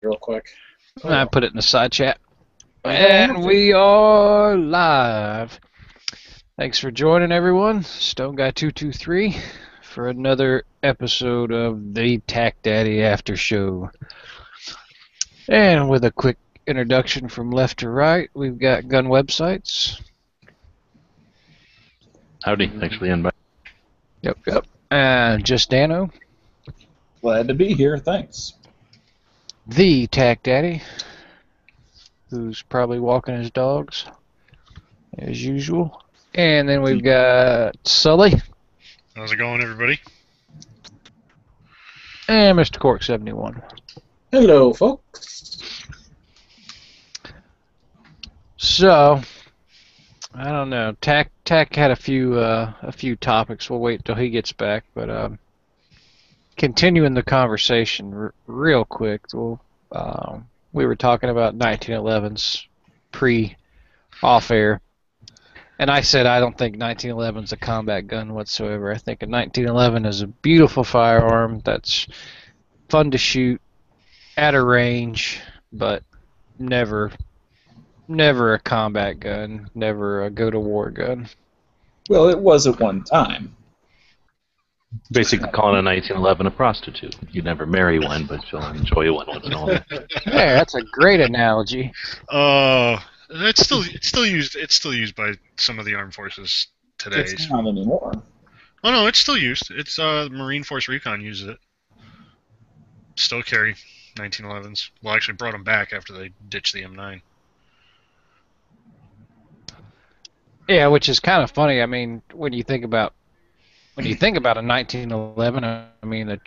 real quick. I put it in the side chat. And we are live. Thanks for joining, everyone. Stone Guy 223 for another episode of the Tack Daddy After Show. And with a quick introduction from left to right, we've got Gun Websites. Howdy, thanks for the invite. Yep. And Just Dano. Glad to be here, thanks. The Tack Daddy, who's probably walking his dogs, as usual. And then we've got Sully. How's it going, everybody? And Mr. Cork 71. Hello, folks. So, I don't know. Tack had a few topics. We'll wait till he gets back, but continuing the conversation real quick. Well, we were talking about 1911s off air, and I said I don't think 1911 is a combat gun whatsoever. I think a 1911 is a beautiful firearm that's fun to shoot at a range, but never a combat gun, never a go-to-war gun. Well, it was at one time. Basically calling a 1911 a prostitute. You never marry one, but you'll enjoy one once in a while. Yeah, that's a great analogy. It's still used by some of the armed forces today. It's not anymore. Oh no, it's still used. It's Marine Force Recon uses it. Still carry 1911s. Well, actually brought them back after they ditched the M9. Yeah, which is kind of funny. I mean, when you think about a 1911, I mean, a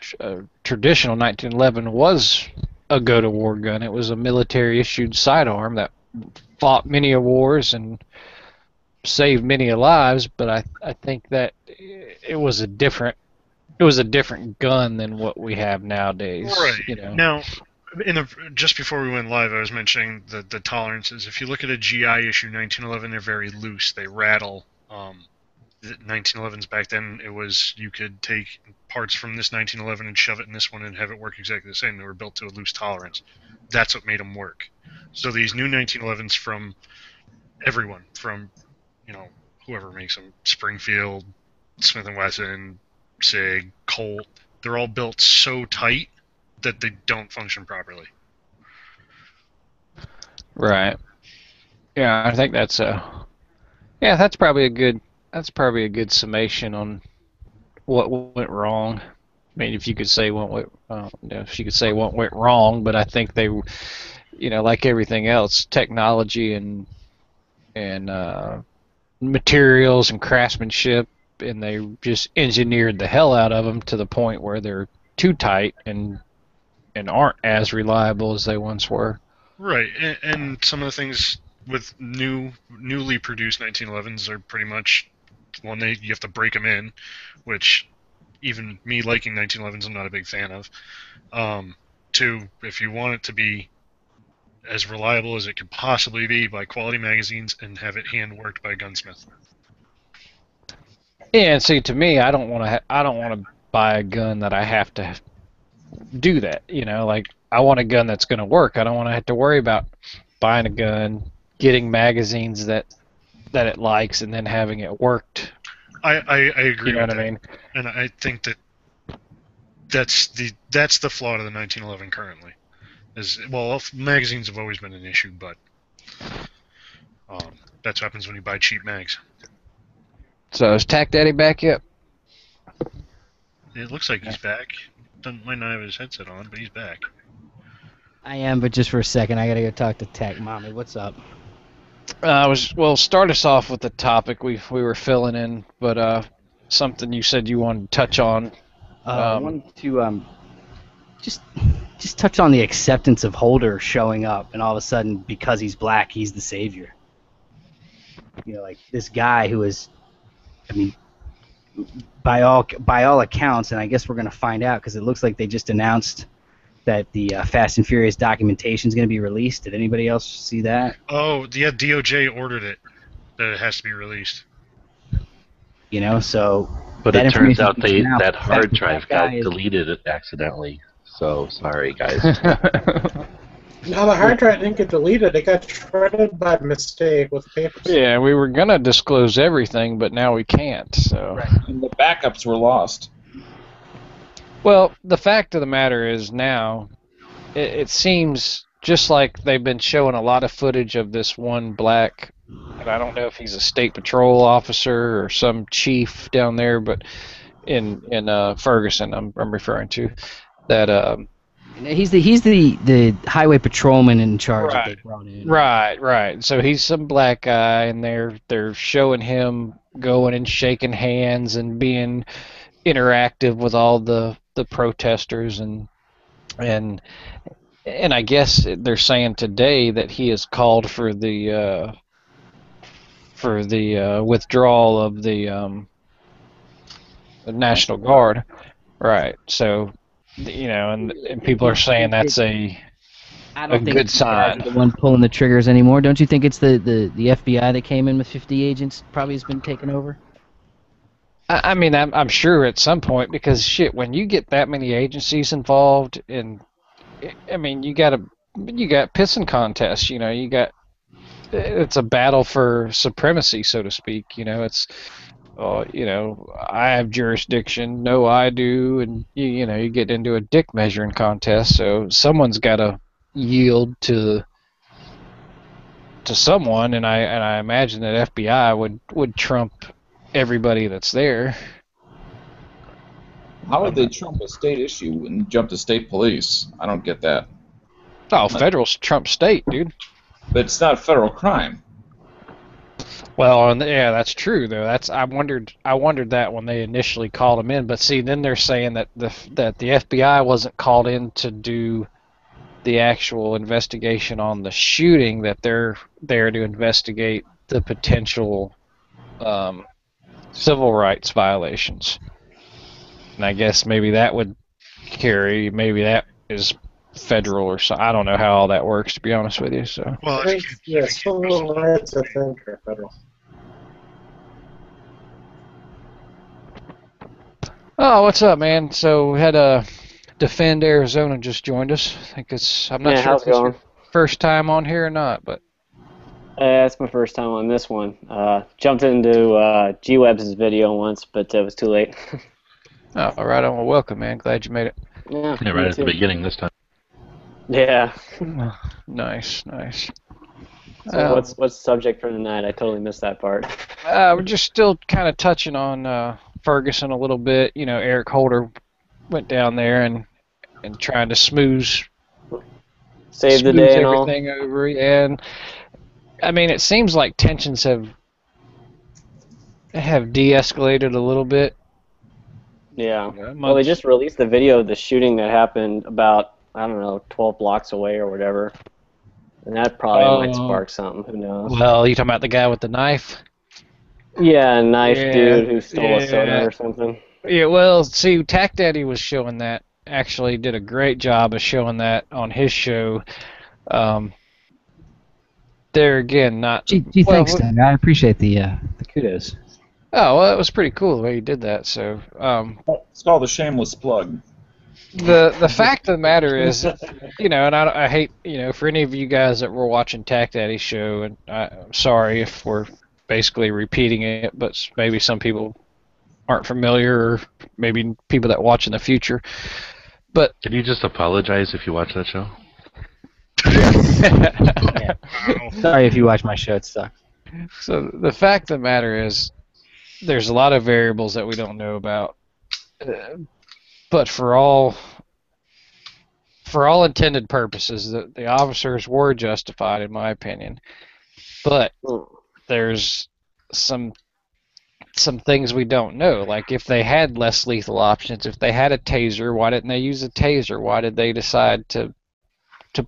traditional 1911 was a go-to-war gun. It was a military-issued sidearm that fought many wars and saved many lives. But I think that it was a different gun than what we have nowadays. Right. You know? Now, just before we went live, I was mentioning the tolerances. If you look at a GI issue 1911, they're very loose. They rattle. The 1911s back then, it was you could take parts from this 1911 and shove it in this one and have it work exactly the same. They were built to a loose tolerance. That's what made them work. So these new 1911s from everyone, from whoever makes them, Springfield, Smith & Wesson, SIG, Colt, they're all built so tight that they don't function properly. Right. Yeah, I think that's probably a good summation on what went wrong. I mean, if you could say what went wrong, but I think they, like everything else, technology and materials and craftsmanship, and they just engineered the hell out of them to the point where they're too tight and aren't as reliable as they once were. Right, and some of the things with newly produced 1911s are pretty much one, you have to break them in, which even me liking 1911s I'm not a big fan of. Two, if you want it to be as reliable as it could possibly be, buy quality magazines and have it hand worked by a gunsmith. Yeah, and see, to me, I don't want to buy a gun that I have to do that. Like, I want a gun that's going to work. I don't want to have to worry about buying a gun, getting magazines that it likes, and then having it worked. I agree. You know with what that. I mean? And I think that's the flaw of the 1911 currently. Magazines have always been an issue, but that's what happens when you buy cheap mags. So is Tack Daddy back yet? It looks like he's back. Might not have his headset on, but he's back. I am, but just for a second, I gotta go talk to Tack Mommy. What's up? Start us off with the topic we were filling in, but something you said you wanted to touch on. I wanted to just touch on the acceptance of Holder showing up, and all of a sudden, because he's black, he's the savior. Like this guy who is, I mean, by all accounts, and I guess we're gonna find out because it looks like they just announced that the Fast and Furious documentation is going to be released. Did anybody else see that? Oh, yeah, DOJ ordered it, that it has to be released. So... But that it turns out information that hard drive got is- deleted accidentally. So, sorry, guys. No, the hard drive didn't get deleted. It got shredded by mistake with papers. Yeah, we were gonna disclose everything, but now we can't. So. And the backups were lost. Well, the fact of the matter is now, it seems just like they've been showing a lot of footage of this one black, and I don't know if he's a state patrol officer or some chief down there, but in Ferguson, I'm referring to that. He's the highway patrolman in charge that they brought in. Right. So he's some black guy, and they're showing him going and shaking hands and being interactive with all the protesters, and I guess they're saying today that he has called for the withdrawal of the National Guard. Right. So, and people are saying that's a good sign. The one pulling the triggers anymore. Don't you think it's the FBI that came in with 50 agents probably has been taken over? I mean, I'm sure at some point, because shit, when you get that many agencies involved, and I mean, you got pissing contests. It's a battle for supremacy, so to speak. It's I have jurisdiction. No, I do, and you get into a dick measuring contest. So someone's got to yield to someone, and I imagine that FBI would trump everybody that's there. How would they trump a state issue and jump to state police? I don't get that. Oh, federal's trump state, dude. But it's not federal crime. Well, yeah, that's true though. I wondered that when they initially called him in, but see, then they're saying that the FBI wasn't called in to do the actual investigation on the shooting, that they're there to investigate the potential civil rights violations. And I guess maybe that would carry, maybe that is federal or so. I don't know how all that works, to be honest with you. So. Well, civil rights, I think, are federal. Oh, what's up, man? So we had Defend Arizona just joined us. I think I'm not sure if it's your first time on here or not, but. It's my first time on this one. Jumped into G-Web's video once, but it was too late. Oh, all right. Well, welcome, man. Glad you made it. Yeah, right at the beginning this time. Yeah. Nice. So what's the subject for tonight? I totally missed that part. We're just still kind of touching on Ferguson a little bit. Eric Holder went down there and trying to smooth the day and all. Everything over, and I mean, it seems like tensions have de-escalated a little bit. Yeah. Well, they just released the video of the shooting that happened about, 12 blocks away or whatever. And that probably might spark something. Who knows? Well, you talking about the guy with the knife? Yeah, dude who stole a soda or something. Yeah, well, see, Tack Daddy was showing that. Actually did a great job of showing that on his show. There again, not. Gee, thanks, Doug. I appreciate the kudos. Oh, well, it was pretty cool the way you did that. So, it's called a shameless plug. The fact of the matter is, and I hate, for any of you guys that were watching Tack Daddy's show, and I'm sorry if we're basically repeating it, but maybe some people aren't familiar, or maybe people that watch in the future. But Can you just apologize if you watch that show? Sorry if you watch my show, it sucks. So the fact of the matter is, there's a lot of variables that we don't know about. But for all intended purposes, the officers were justified, in my opinion. But there's some things we don't know. Like, if they had less lethal options, if they had a taser, why didn't they use a taser? Why did they decide to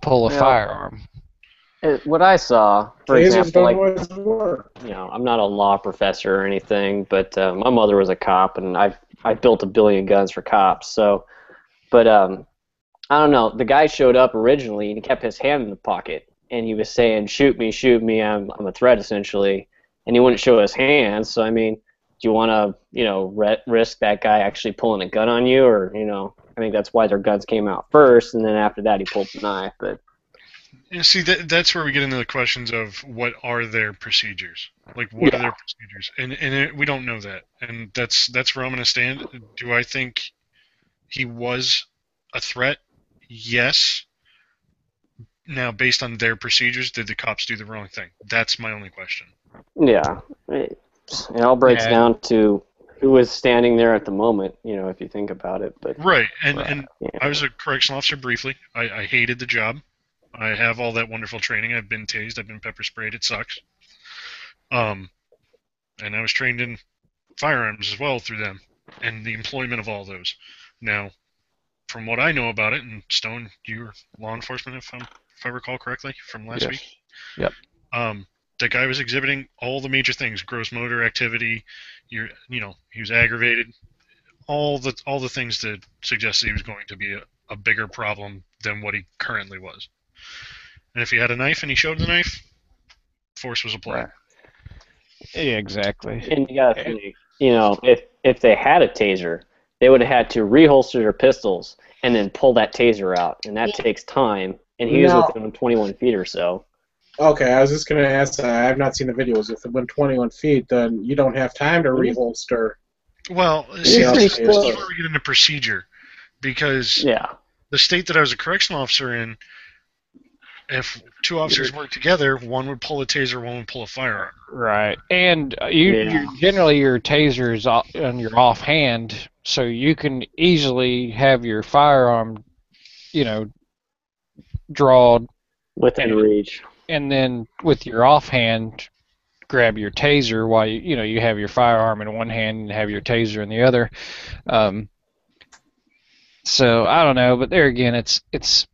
pull a firearm? What I saw, for Tasers example, don't always work. I'm not a law professor or anything, but my mother was a cop, and I built a billion guns for cops. So, but I don't know. The guy showed up originally, and he kept his hand in the pocket, and he was saying, "Shoot me, I'm a threat," essentially, and he wouldn't show his hands. So, I mean, do you want to, risk that guy actually pulling a gun on you, or I think that's why their guns came out first, and then after that he pulled the knife, but. You see, that's where we get into the questions of what are their procedures? Like, what are their procedures? We don't know that, and that's where I'm going to stand. Do I think he was a threat? Yes. Now, based on their procedures, did the cops do the wrong thing? That's my only question. Yeah. It all breaks down to who was standing there at the moment, if you think about it. But Right, and I was a correctional officer briefly. I hated the job. I have all that wonderful training. I've been tased. I've been pepper sprayed. It sucks. And I was trained in firearms as well through them, and the employment of all those. Now, from what I know about it, and Stone, you're law enforcement, if I recall correctly, from last week. Yep. That guy was exhibiting all the major things: gross motor activity. He was aggravated. All the things that suggested he was going to be a bigger problem than what he currently was. And if he had a knife and he showed the knife, force was applied. Yeah, exactly. And you gotta think, if they had a taser, they would have had to reholster their pistols and then pull that taser out, and that takes time. And he was within 21 feet or so. Okay, I was just going to ask, I have not seen the videos. If it went 21 feet, then you don't have time to reholster. Well, see, this is where we get into procedure. Because the state that I was a correctional officer in, if two officers worked together, one would pull a taser, one would pull a firearm. Right, and you generally your taser is on your offhand, so you can easily have your firearm, drawn within reach, and then with your offhand, grab your taser while you have your firearm in one hand and have your taser in the other. So I don't know, but there again, it's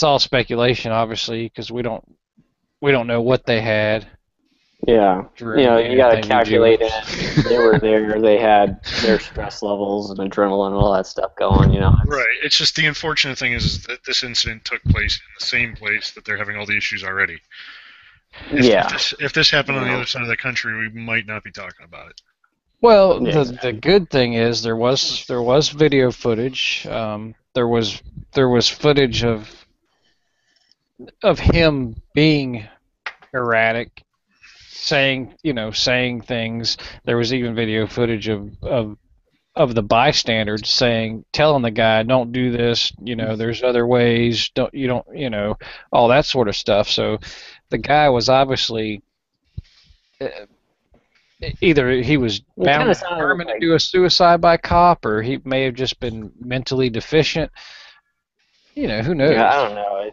all speculation, obviously, because we don't know what they had. Yeah, you got to calculate it. They were there. They had their stress levels and adrenaline and all that stuff going. Right. It's just the unfortunate thing is that this incident took place in the same place that they're having all the issues already. If this happened on the other side of the country, we might not be talking about it. Well, the good thing is there was video footage. There was footage of him being erratic, saying things. There was even video footage of the bystanders telling the guy, "Don't do this. There's other ways. Don't all that sort of stuff." So the guy was obviously. Either he was bound to do a suicide by cop, or he may have just been mentally deficient. Who knows? Yeah, I don't know.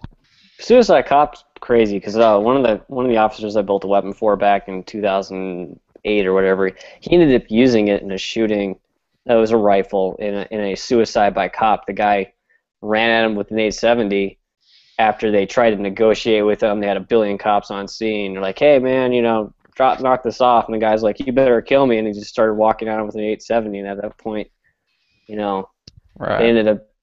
Suicide cop's crazy because one of the officers I built a weapon for back in 2008 or whatever, he ended up using it in a shooting. That was a rifle in a suicide by cop. The guy ran at him with an 870. After they tried to negotiate with him, they had a billion cops on scene. They're like, "Hey, man, knock this off," and the guy's like, "You better kill me," and he just started walking at him with an 870, and at that point, it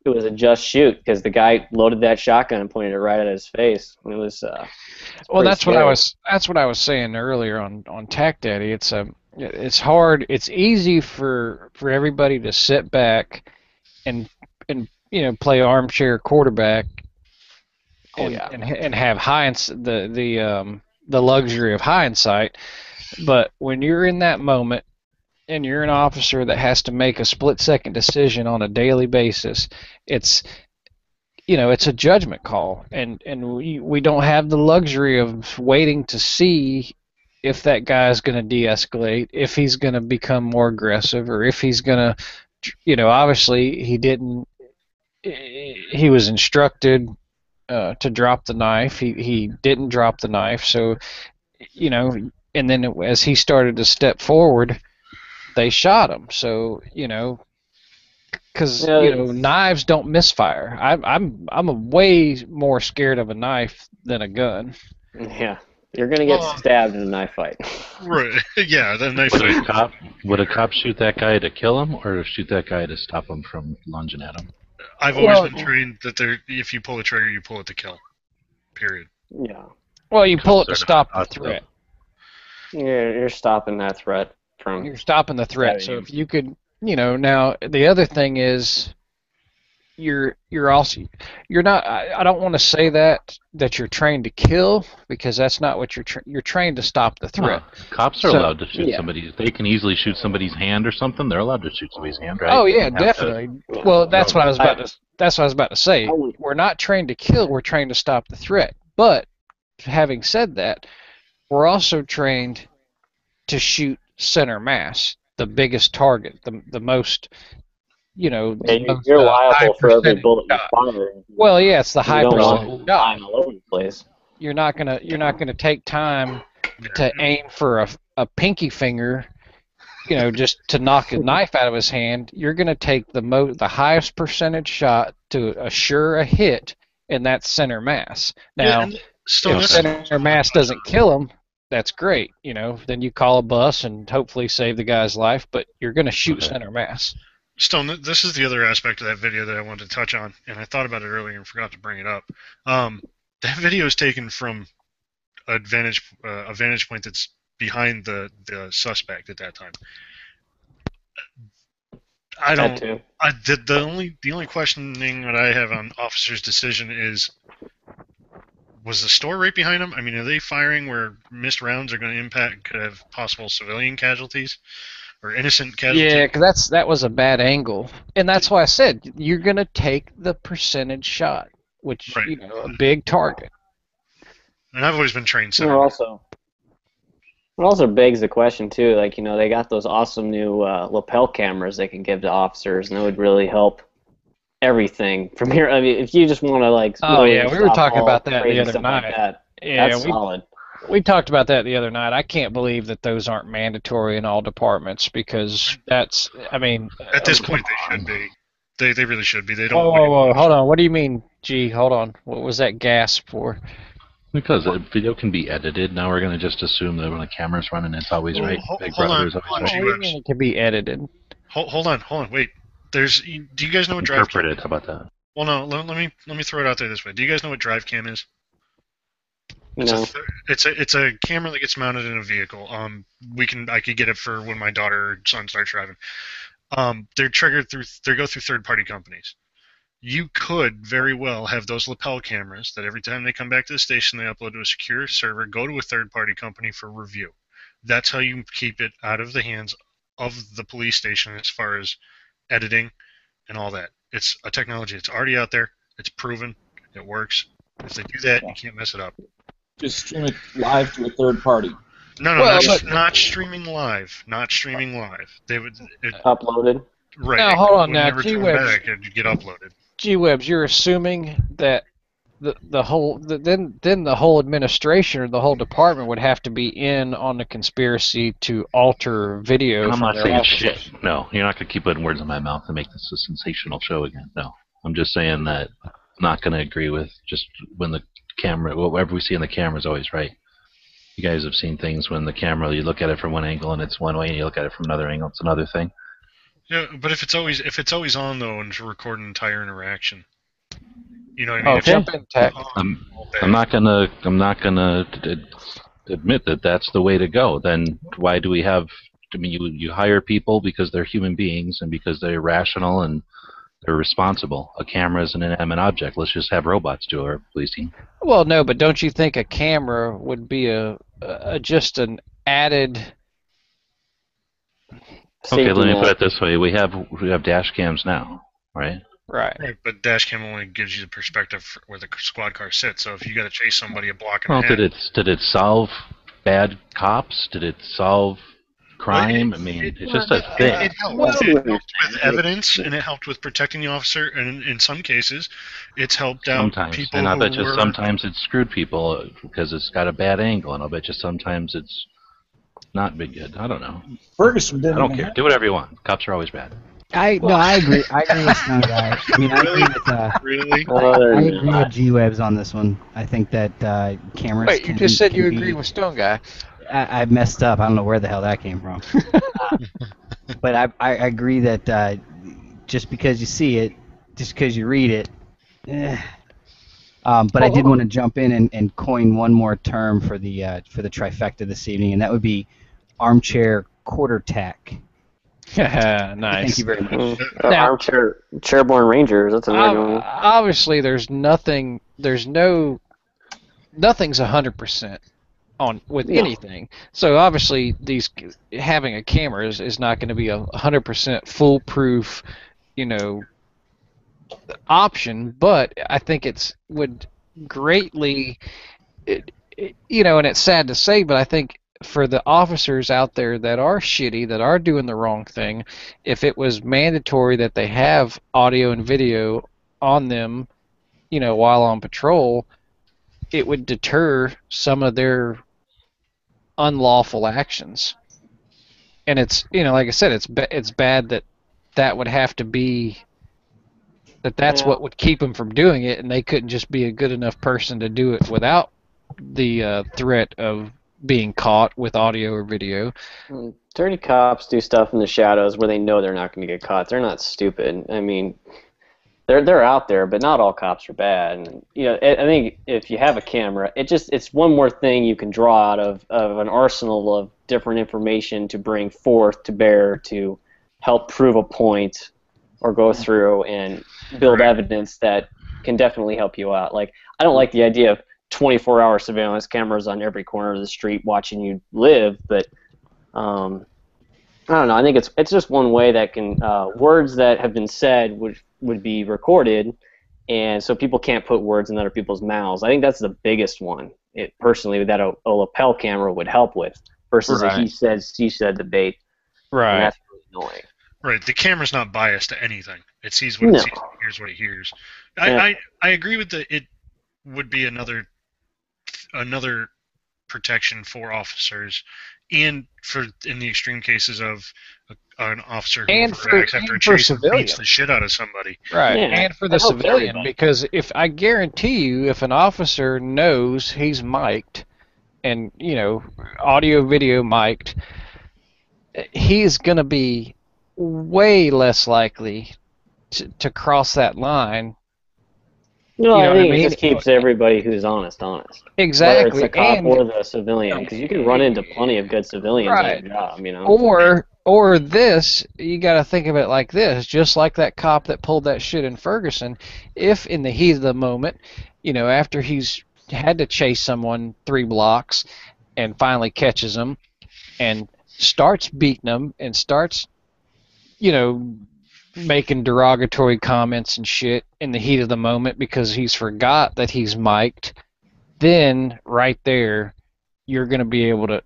was a just shoot because the guy loaded that shotgun and pointed it right at his face. And it was well, that's scary. What I was saying earlier on Tac Daddy. It's hard. It's easy for everybody to sit back and play armchair quarterback and have the luxury of hindsight, but when you're in that moment and you're an officer that has to make a split-second decision on a daily basis, it's a judgment call, and we don't have the luxury of waiting to see if that guy's going to de-escalate, if he's going to become more aggressive, or if he's going to, obviously he was instructed to drop the knife. He didn't drop the knife, so and then as he started to step forward, they shot him. So because knives don't misfire. I'm way more scared of a knife than a gun. Yeah, you're gonna get stabbed in a knife fight. Right. Yeah, the knife fight. Would a cop shoot that guy to kill him, or shoot that guy to stop him from lunging at him? I've always been trained that if you pull the trigger, you pull it to kill. Period. Yeah. Well, you pull it to stop the threat. Yeah, you're stopping that threat from. You're stopping the threat. So if you could, now the other thing is, you're also you're not. I don't want to say that you're trained to kill, because that's not what you're trained to stop the threat. Huh. Cops are So- allowed to shoot yeah. somebody. They can easily shoot somebody's hand or something. They're allowed to shoot somebody's hand, right? Oh They yeah, don't have to- definitely. Well, that's what I was about to. That's what I was about to say. I would- We're not trained to kill. We're trained to stop the threat. But having said that, we're also trained to shoot center mass, the biggest target, the most, the most, You're high liable for every percentage bullet you shot. fire. Well, yeah, it's the You high don't percentage want shot. flying all over the place. You're not gonna take time to aim for a pinky finger, just to knock a knife out of his hand. You're gonna take the highest percentage shot to assure a hit, and that's center mass. Now, and still, if center mass doesn't kill him, that's great. Then you call a bus and hopefully save the guy's life. But you're gonna shoot Okay. center mass. Stone, this is the other aspect of that video that I wanted to touch on, and I thought about it earlier and forgot to bring it up. That video is taken from a vantage point that's behind the suspect at that time. I That don't. too. The only questioning that I have on officer's decision is, was the store right behind him? I mean, are they firing where missed rounds are going to could have possible civilian casualties or innocent casualties? Yeah, because that was a bad angle, and that's why I said you're gonna take the percentage shot, which Right. a big target. And I've always been trained It center. also begs the question too. Like they got those awesome new lapel cameras they can give to officers, and it would really help everything from here. I mean, if you just want to Oh, really yeah, we were stop talking all about that the crazy other stuff night. Like that, Yeah, that's solid. we talked about that the other night. I can't believe that those aren't mandatory in all departments, because that's. I mean, At this point, they should be. They really should be. They don't. whoa, hold on. What do you mean? Gee, hold on. What was that gasp for? Because the video can be edited. Now we're going to just assume that when the camera's running, it's always Well, right. hold Big on, Brother is hold always on, right. What do you mean it can be edited? Hold on. Wait. Do you guys know what drive? Interpreted. How about that? Well, no. Let me throw it out there this way. Do you guys know what drive cam is? No. It's a camera that gets mounted in a vehicle. I could get it for when my daughter or son starts driving. They go through third-party companies. You could very well have those lapel cameras that every time they come back to the station, they upload to a secure server, go to a third-party company for review. That's how you keep it out of the hands of the police station as far as editing and all that. It's a technology that's already out there. It's proven. It works. If they do that, you can't mess it up. Just stream it live to a third party. No, Well, not streaming live. Not streaming live. They would Uploaded. right. Now, it hold on would now, never come G-Webs. back. It'd get uploaded. G-Webs, you're assuming that the whole administration or the whole department would have to be in on the conspiracy to alter video. I'm from not their saying offices. shit. No, you're not going to keep putting words in my mouth and make this a sensational show again. No. I'm just saying that I'm not going to agree with just when the camera, whatever we see in the camera is always right. You guys have seen things when the camera, you look at it from one angle and it's one way, and you look at it from another angle, it's another thing. Yeah, but if it's always on though, and to record an entire interaction, you know what I mean? Oh, If jump it's in, Tech. on all day- I'm not gonna admit that that's the way to go. Then why do we have? I mean, you hire people because they're human beings and because they're rational and they're responsible. A camera is an inanimate object. Let's just have robots do our policing. Well, no, but don't you think a camera would be just an added? Okay, let me Safety put net. it this way: we have dash cams now, right? Right. Right, but dashcam only gives you the perspective where the squad car sits. So if you got to chase somebody a block and Well, a half, did it solve bad cops? Did it solve crime? Well, I mean, it- it's just a it thing. helped. Well, It helped with evidence, and it helped with protecting the officer. And in some cases, it's helped out Sometimes, people and I who bet you were. sometimes it's screwed people because it's got a bad angle, and I'll bet you sometimes it's not been good. I don't know. Ferguson I didn't don't even care. have- Do whatever you want. Cops are always bad. I agree. I agree with Stone Guy. I mean, I agree with Really? Oh, there I you agree go. with G-Webs on this one. I think that cameras. Wait, you can- just said you can be- agree with Stone Guy. I messed up. I don't know where the hell that came from. But I agree that just because you see it, just because you read it. But I did want to jump in and coin one more term for the trifecta this evening, and that would be armchair quarter tack. Nice. Thank you very much. Now- Armchair Chairborne Rangers. That's another one. Obviously, nothing's 100% on with No. anything. So obviously, having a camera is not going to be a 100% foolproof, option. But I think would greatly, and it's sad to say, but I think for the officers out there that are shitty, that are doing the wrong thing, if it was mandatory that they have audio and video on them, while on patrol, it would deter some of their unlawful actions. And it's, like I said, it's bad that would have to be, that's what would keep them from doing it, and they couldn't just be a good enough person to do it without the threat of being caught with audio or video. Dirty cops do stuff in the shadows where they know they're not going to get caught. They're not stupid. I mean, they're out there, but not all cops are bad. And, I think if you have a camera, it's one more thing you can draw out of an arsenal of different information to bring forth to bear to help prove a point or go through and build evidence that can definitely help you out. Like, I don't like the idea of 24-hour surveillance cameras on every corner of the street watching you live, but I don't know. I think it's just one way that can words that have been said would be recorded, and so people can't put words in other people's mouths. I think that's the biggest one. Personally, that a lapel camera would help with versus a he said, she said debate. Right. And that's really annoying. Right, the camera's not biased to anything. It sees what it sees, and hears what it hears. I agree with it would be another protection for officers, and in the extreme cases of an officer who overreacts after a chase and beats the shit out of somebody. Right, Yeah, and for the civilian, because I guarantee you, if an officer knows he's mic'd, and, audio, video mic'd, he's going to be way less likely to cross that line. No, You know I what I think mean? it just keeps everybody who's honest. Exactly. Whether it's the cop and, or the civilian, because you can run into plenty of good civilians Right. in your job, Or this, you got to think of it like this, just like that cop that pulled that shit in Ferguson. If in the heat of the moment, after he's had to chase someone 3 blocks and finally catches them and starts beating them and starts, making derogatory comments and shit in the heat of the moment because he's forgot that he's mic'd, then right there you're going to be able to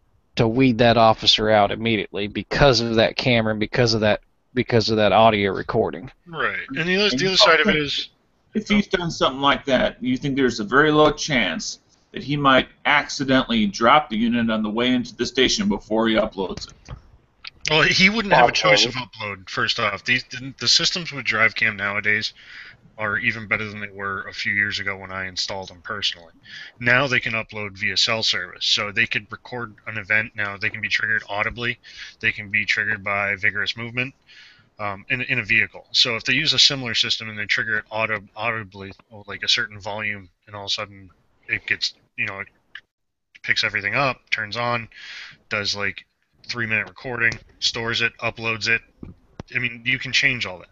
weed that officer out immediately because of that camera and because of that audio recording. Right, and the other side of it is, if he's done something like that, you think there's a very low chance that he might accidentally drop the unit on the way into the station before he uploads it. well, he wouldn't have a choice of upload. First off, the systems with DriveCam nowadays are even better than they were a few years ago when I installed them personally. Now they can upload via cell service, so they could record an event. Now they can be triggered audibly, they can be triggered by vigorous movement in a vehicle. So if they use a similar system and they trigger it audibly, like a certain volume, and all of a sudden it gets, it picks everything up, turns on, does like 3-minute recording, stores it, uploads it. I mean, you can change all that.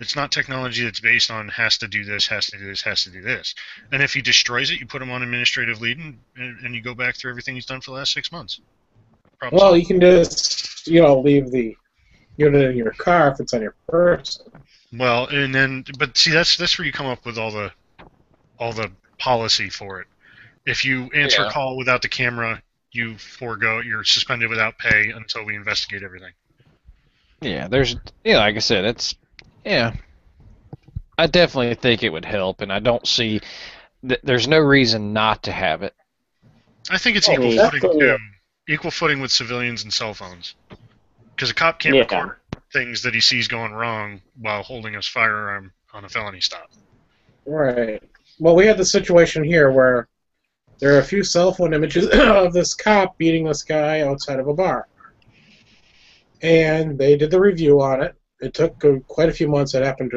It's not technology that's based on has to do this, has to do this, has to do this. And if he destroys it, you put him on administrative leave and you go back through everything he's done for the last 6 months. Problem Well, solved. you can just, leave the unit in your car if it's on your person. Well, but see, that's where you come up with all the policy for it. If you answer a call without the camera, you're suspended without pay until we investigate everything. Yeah, there's, like I said, I definitely think it would help, and I don't see, there's no reason not to have it. I think it's equal footing too. Equal footing with civilians and cell phones. Because a cop can't record things that he sees going wrong while holding his firearm on a felony stop. Right. Well, we had the situation here where there are a few cell phone images of this cop beating this guy outside of a bar. And they did the review on it. It took quite a few months. It happened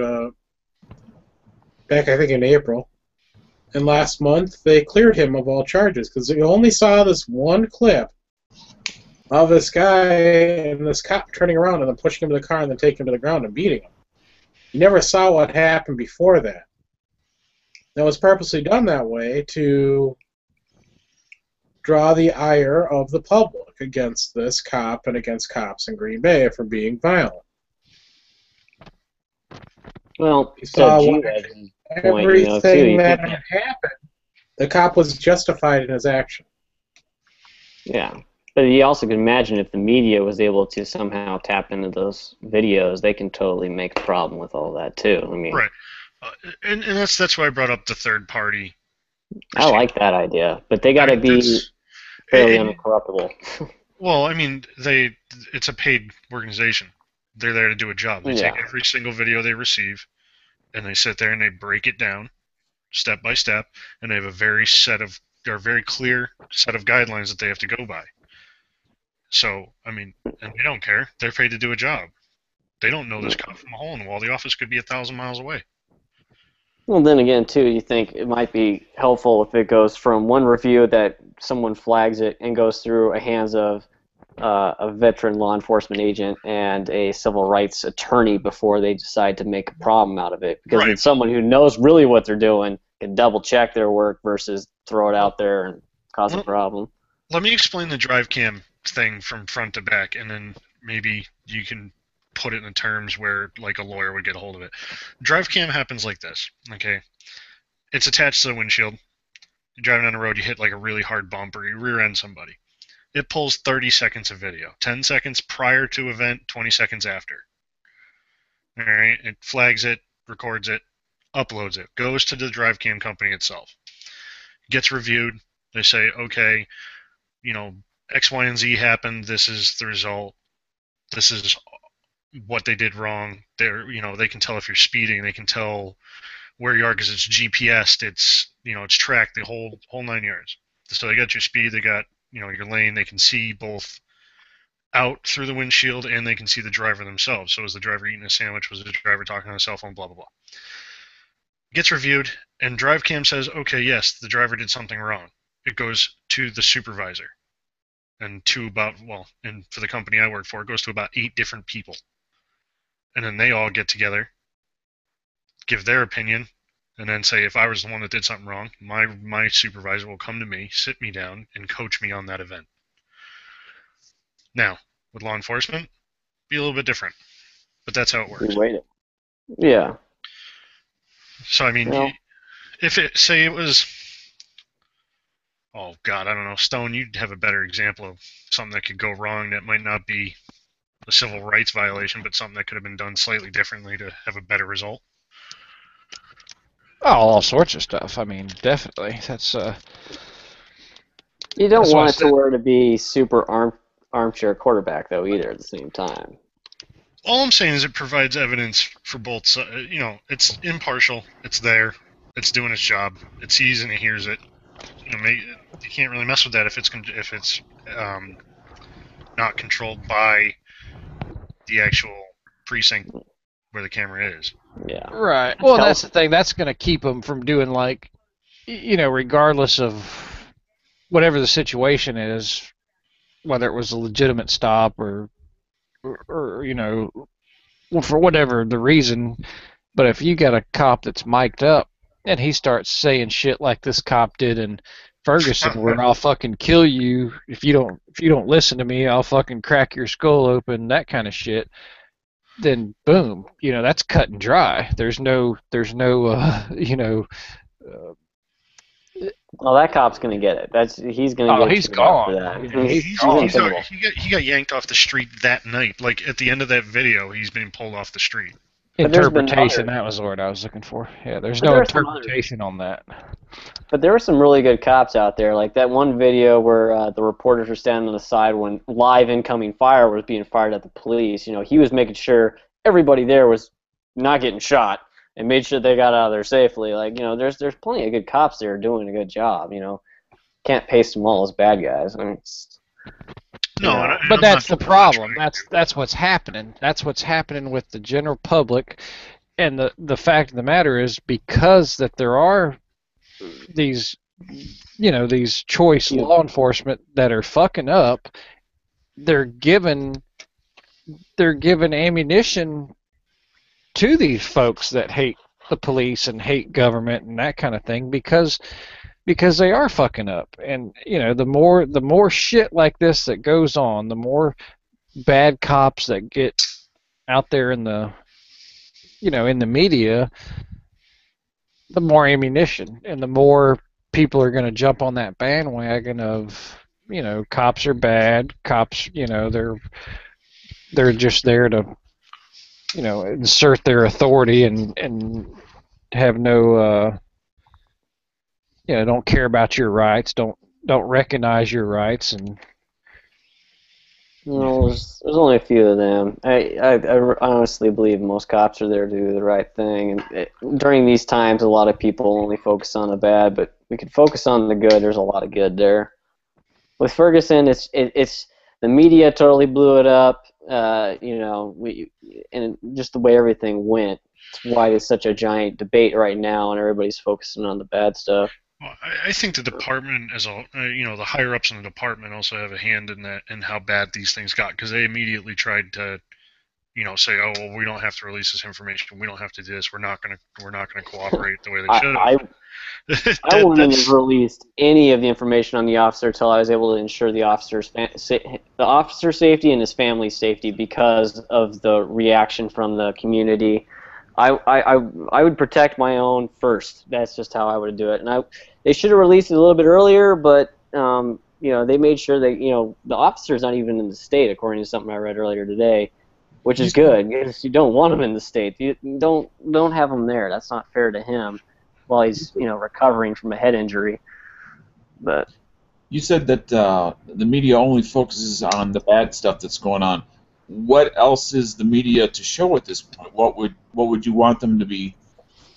back, I think, in April. And last month, they cleared him of all charges because you only saw this one clip of this guy and this cop turning around and then pushing him to the car and then taking him to the ground and beating him. You never saw what happened before that. That was purposely done that way to draw the ire of the public against this cop and against cops in Green Bay for being violent. Well, You saw so what- G-Legend everything that think- had happened, the cop was justified in his action. Yeah. But you also can imagine if the media was able to somehow tap into those videos, they can totally make a problem with all that too. I mean, Right. And that's why I brought up the third party. I like that idea, but they got to be That's- fairly and- uncorruptible. Well, I mean, it's a paid organization. They're there to do a job. They take Yeah. every single video they receive, and they sit there and they break it down, step by step, and they have a very clear set of guidelines that they have to go by. So, I mean, and they don't care. They're paid to do a job. They don't know this cop from a hole in the wall. The office could be 1,000 miles away. Well, then again, too, you think it might be helpful if it goes from one review that someone flags it and goes through a hands of a veteran law enforcement agent and a civil rights attorney before they decide to make a problem out of it. Because Right. it's someone who knows really what they're doing can double check their work versus throw it out there and cause a Well- problem. Let me explain the drive cam thing from front to back, and then maybe you can put it in terms where like a lawyer would get a hold of it. Drive cam happens like this, okay? It's attached to the windshield. You're driving down the road, you hit like a really hard bump or you rear end somebody. It pulls 30 seconds of video. 10 seconds prior to event, 20 seconds after. Alright, it flags it, records it, uploads it, goes to the drive cam company itself. Gets reviewed. They say, okay, you know, X, Y, and Z happened. This is the result. This is what they did wrong. They can tell if you're speeding. They can tell where you are because it's GPSed. It's tracked the whole 9 yards. So they got your speed. They got your lane. They can see both out through the windshield and they can see the driver themselves. So is the driver eating a sandwich? Was the driver talking on a cell phone? Blah blah blah. Gets reviewed and DriveCam says, okay, yes, the driver did something wrong. It goes to the supervisor. And for the company I work for, it goes to about 8 different people. And then they all get together, give their opinion, and then say, if I was the one that did something wrong, my supervisor will come to me, sit me down, and coach me on that event. Now, with law enforcement, be a little bit different. But that's how it works. Yeah. So, I mean, Well- if it was... Oh, God, I don't know. Stone, you'd have a better example of something that could go wrong that might not be a civil rights violation, but something that could have been done slightly differently to have a better result. Oh, all sorts of stuff. I mean, definitely. That's You don't That's why I want it said- to where to be super armchair quarterback, though, either, at the same time. All I'm saying is it provides evidence for both sides. It's impartial. It's there. It's doing its job. It sees and it hears it. You can't really mess with that if it's not controlled by the actual precinct where the camera is. Yeah. right. Well, Tell- that's the thing. That's going to keep them from doing regardless of whatever the situation is, whether it was a legitimate stop or for whatever the reason. But if you got a cop that's mic'd up and he starts saying shit like this cop did in Ferguson, where I'll fucking kill you if you don't listen to me, I'll fucking crack your skull open, that kind of shit, then boom, that's cut and dry. There's no Well, that cop's gonna get it. He's gonna get he's chewed up for gone. that. I mean, He's He invincible. got yanked off the street that night. Like at the end of that video, he's being pulled off the street. But there's been interpretation. other- That was the word I was looking for. Yeah, there's But no there are some other- interpretation on that. But there were some really good cops out there, like that one video where the reporters were standing on the side when live incoming fire was being fired at the police. He was making sure everybody there was not getting shot and made sure they got out of there safely. There's plenty of good cops there doing a good job. Can't paste them all as bad guys. I mean, No, Yeah. and But I'm that's not- the problem. That's what's happening. That's what's happening with the general public. And the fact of the matter is, because that there are these choice law enforcement that are fucking up, they're given ammunition to these folks that hate the police and hate government and that kind of thing because they are fucking up. And the more shit like this that goes on, the more bad cops that get out there in the in the media, the more ammunition and the more people are going to jump on that bandwagon of cops are bad, cops they're just there to insert their authority and have no don't care about your rights, don't recognize your rights. And no, there's only a few of them. I honestly believe most cops are there to do the right thing. And during these times, a lot of people only focus on the bad, but we could focus on the good. There's a lot of good there. With Ferguson, it's the media totally blew it up. And just the way everything went. It's why it's such a giant debate right now, and everybody's focusing on the bad stuff. Well, I think the department the higher ups in the department also have a hand in that and how bad these things got, because they immediately tried to, say, oh, well, we don't have to release this information, we don't have to do this, we're not gonna cooperate the way they should have. I wouldn't have released any of the information on the officer until I was able to ensure the officer's safety and his family's safety because of the reaction from the community. I would protect my own first. That's just how I would do it. And they should have released it a little bit earlier, but they made sure that the officer's not even in the state, according to something I read earlier today, which is good. You don't want him in the state. You don't have him there. That's not fair to him while he's recovering from a head injury. But you said that the media only focuses on the bad stuff that's going on. What else is the media to show at this point? What would you want them to be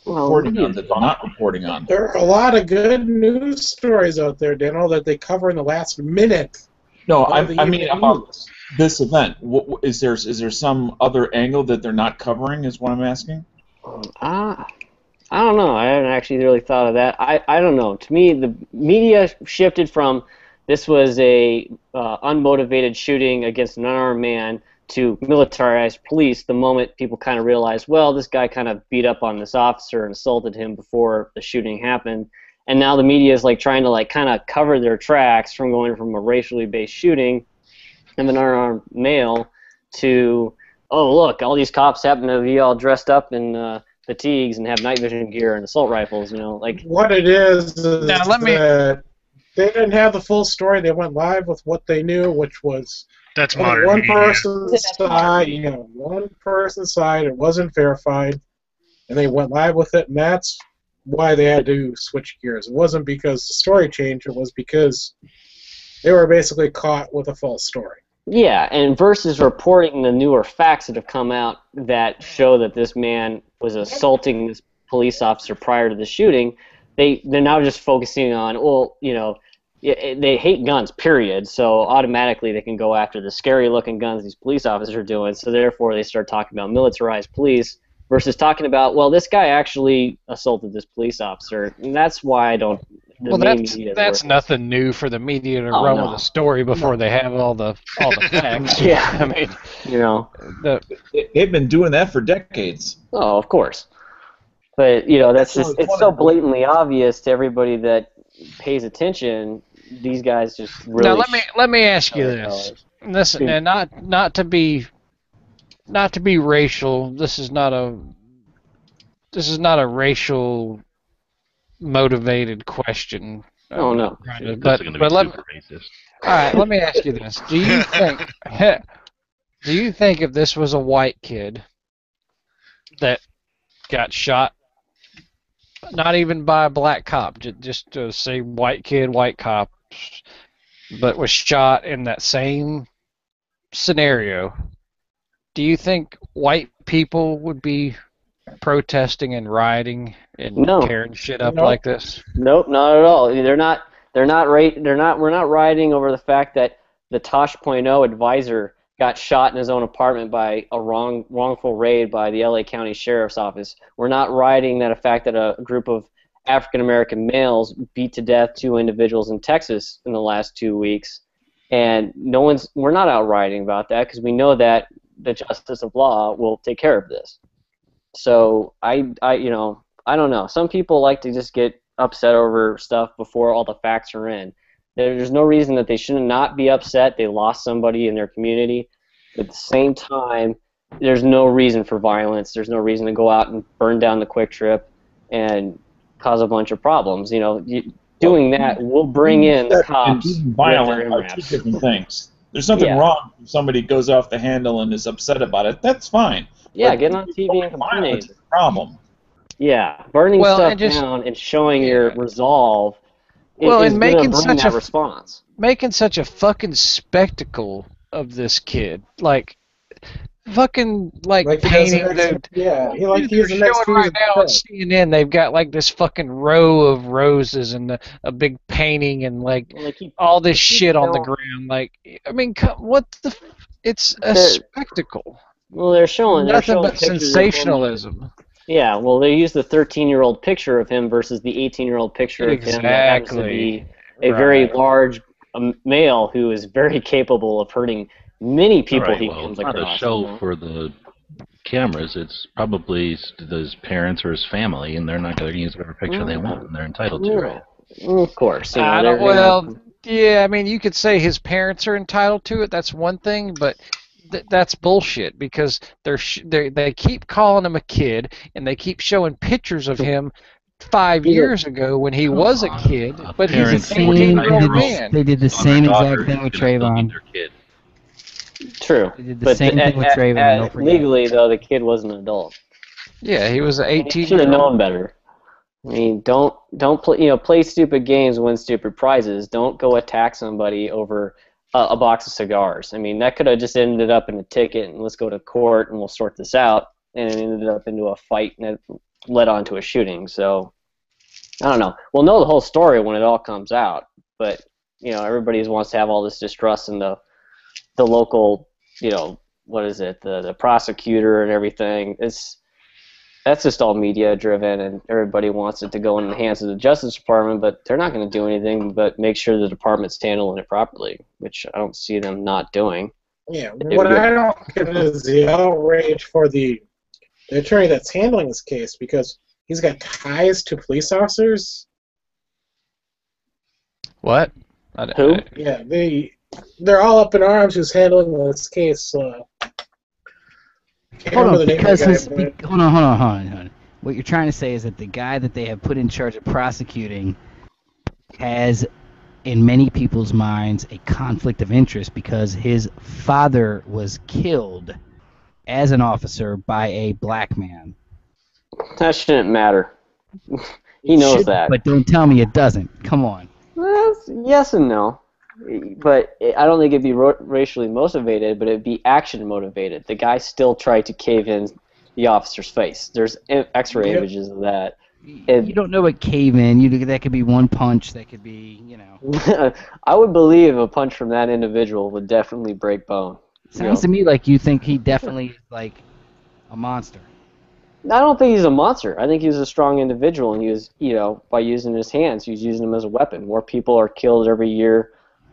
reporting on that they're not reporting on? There are a lot of good news stories out there, Daniel, that they cover in the last minute. No, I mean about this event. Is there some other angle that they're not covering? Is what I'm asking. I don't know. I haven't actually really thought of that. I don't know. To me, the media shifted from this was a unmotivated shooting against an unarmed man to militarized police the moment people kind of realized, well, this guy kind of beat up on this officer and assaulted him before the shooting happened. And now the media is trying to kind of cover their tracks from going from a racially based shooting of an unarmed male to, oh, look, all these cops happen to be all dressed up in fatigues and have night vision gear and assault rifles, What it is now, that they didn't have the full story. They went live with what they knew, which was that's modern one media. person's side. One person's side. It wasn't verified, and they went live with it, and that's why they had to switch gears. It wasn't because the story changed. It was because they were basically caught with a false story. Yeah, and versus reporting the newer facts that have come out that show that this man was assaulting this police officer prior to the shooting, they're now just focusing on, they hate guns, period, so automatically they can go after the scary-looking guns these police officers are doing, so therefore they start talking about militarized police versus talking about, well, this guy actually assaulted this police officer, and that's why I don't... Well, that's nothing new for the media to run with a story before they have all the facts. Yeah, I mean, they've been doing that for decades. Oh, of course. But that's just it's so blatantly obvious to everybody that pays attention. These guys just really. Now let me ask you this. Listen, and not to be racial. This is not a racial motivated question. Oh no. But let me. All right, let me ask you this: do you think if this was a white kid that got shot, not even by a black cop, just to say white kid, white cop, but was shot in that same scenario, do you think white people would be protesting and rioting and tearing shit up like this? Nope, not at all. We're not rioting over the fact that the Tosh.0 advisor got shot in his own apartment by a wrongful raid by the LA County Sheriff's Office. We're not rioting that a fact that a group of African American males beat to death 2 individuals in Texas in the last 2 weeks. And we're not out rioting about that because we know that the justice of law will take care of this. So I don't know. Some people like to just get upset over stuff before all the facts are in. There's no reason that they should not be upset. They lost somebody in their community. But at the same time, there's no reason for violence. There's no reason to go out and burn down the Quick Trip and cause a bunch of problems. Doing that will bring in the cops. And violent are two different things. There's nothing wrong if somebody goes off the handle and is upset about it. That's fine. Yeah, getting on TV and complaining is a problem. Yeah, burning stuff down and showing your resolve is going to bring that response. Making such a fucking spectacle of this kid, like painting the. Yeah, he they're showing right now on CNN. They've got like this fucking row of roses and a big painting and all this shit on the ground. Like, I mean, what the? It's a spectacle. Well, they're showing nothing but sensationalism. Yeah, well, they use the 13-year-old picture of him versus the 18-year-old picture of him that happens to be a very large male who is very capable of hurting many people he comes across. It's not a show for the cameras. It's probably his parents or his family, and they're not going to use whatever picture they want, and they're entitled to, right? Of course. Yeah, I mean, you could say his parents are entitled to it. That's one thing, but that's bullshit because they keep calling him a kid, and they keep showing pictures of him 5 years ago when he was a kid, but he's a 18-year-old man. They did the same exact thing with Trayvon. True. They did the same thing with Trayvon. Legally, though, the kid was an adult. Yeah, he was an 18-year-old. Should have known better. I mean, don't play stupid games, win stupid prizes. Don't go attack somebody over a box of cigars. I mean, that could have just ended up in a ticket and let's go to court and we'll sort this out, and it ended up into a fight and it led on to a shooting. So I don't know. We'll know the whole story when it all comes out, but everybody wants to have all this distrust in the local, what is it, the prosecutor and everything. That's just all media driven, and everybody wants it to go in the hands of the Justice Department, but they're not going to do anything but make sure the department's handling it properly, which I don't see them not doing. Yeah, what I don't get is the outrage for the attorney that's handling this case, because he's got ties to police officers. What? Who? Yeah, they're all up in arms who's handling this case. Hold on. What you're trying to say is that the guy that they have put in charge of prosecuting has, in many people's minds, a conflict of interest because his father was killed as an officer by a black man. That shouldn't matter. He knows that. But don't tell me it doesn't. Come on. Well, yes and no. But I don't think it'd be racially motivated, but it'd be action motivated. The guy still tried to cave in the officer's face. There's X-ray images of that. You don't know what cave in. That could be one punch. That could be, I would believe a punch from that individual would definitely break bone. Sounds to me like you think he definitely is like a monster. I don't think he's a monster. I think he's a strong individual, and he was, by using his hands, he was using them as a weapon. More people are killed every year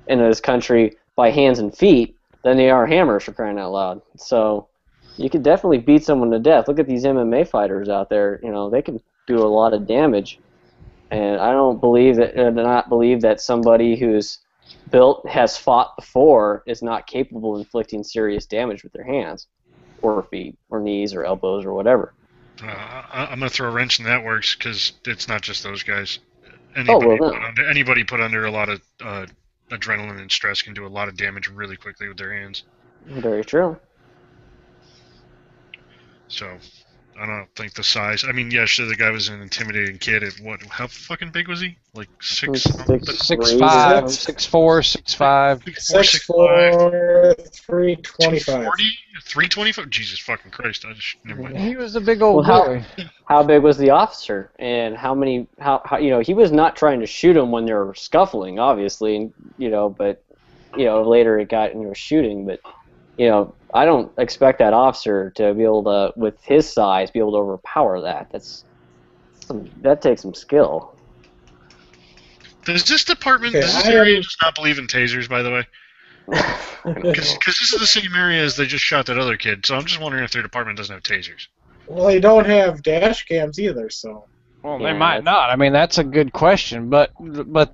in this country by hands and feet than they are hammers, for crying out loud. So you could definitely beat someone to death. Look at these MMA fighters out there. They can do a lot of damage. And I don't believe that somebody who's built, has fought before, is not capable of inflicting serious damage with their hands or feet or knees or elbows or whatever. I'm going to throw a wrench in that works because it's not just those guys. Anybody put under a lot of adrenaline and stress can do a lot of damage really quickly with their hands. Very true. So, I don't think the size. I mean, yeah, sure, the guy was an intimidating kid. How fucking big was he? Like 6'5", 6'4", 6'5". 6'4", 325. 325? Jesus fucking Christ! Never mind. He was a big old boy. How big was the officer? And how he was not trying to shoot him when they were scuffling, obviously, and but later it got into a shooting, but I don't expect that officer to be able to, with his size, be able to overpower that. That takes some skill. Does this area just not believe in tasers, by the way? Because this is the same area as they just shot that other kid, so I'm just wondering if their department doesn't have tasers. Well, they don't have dash cams either, so. Well, Yeah, they might not. I mean, that's a good question, but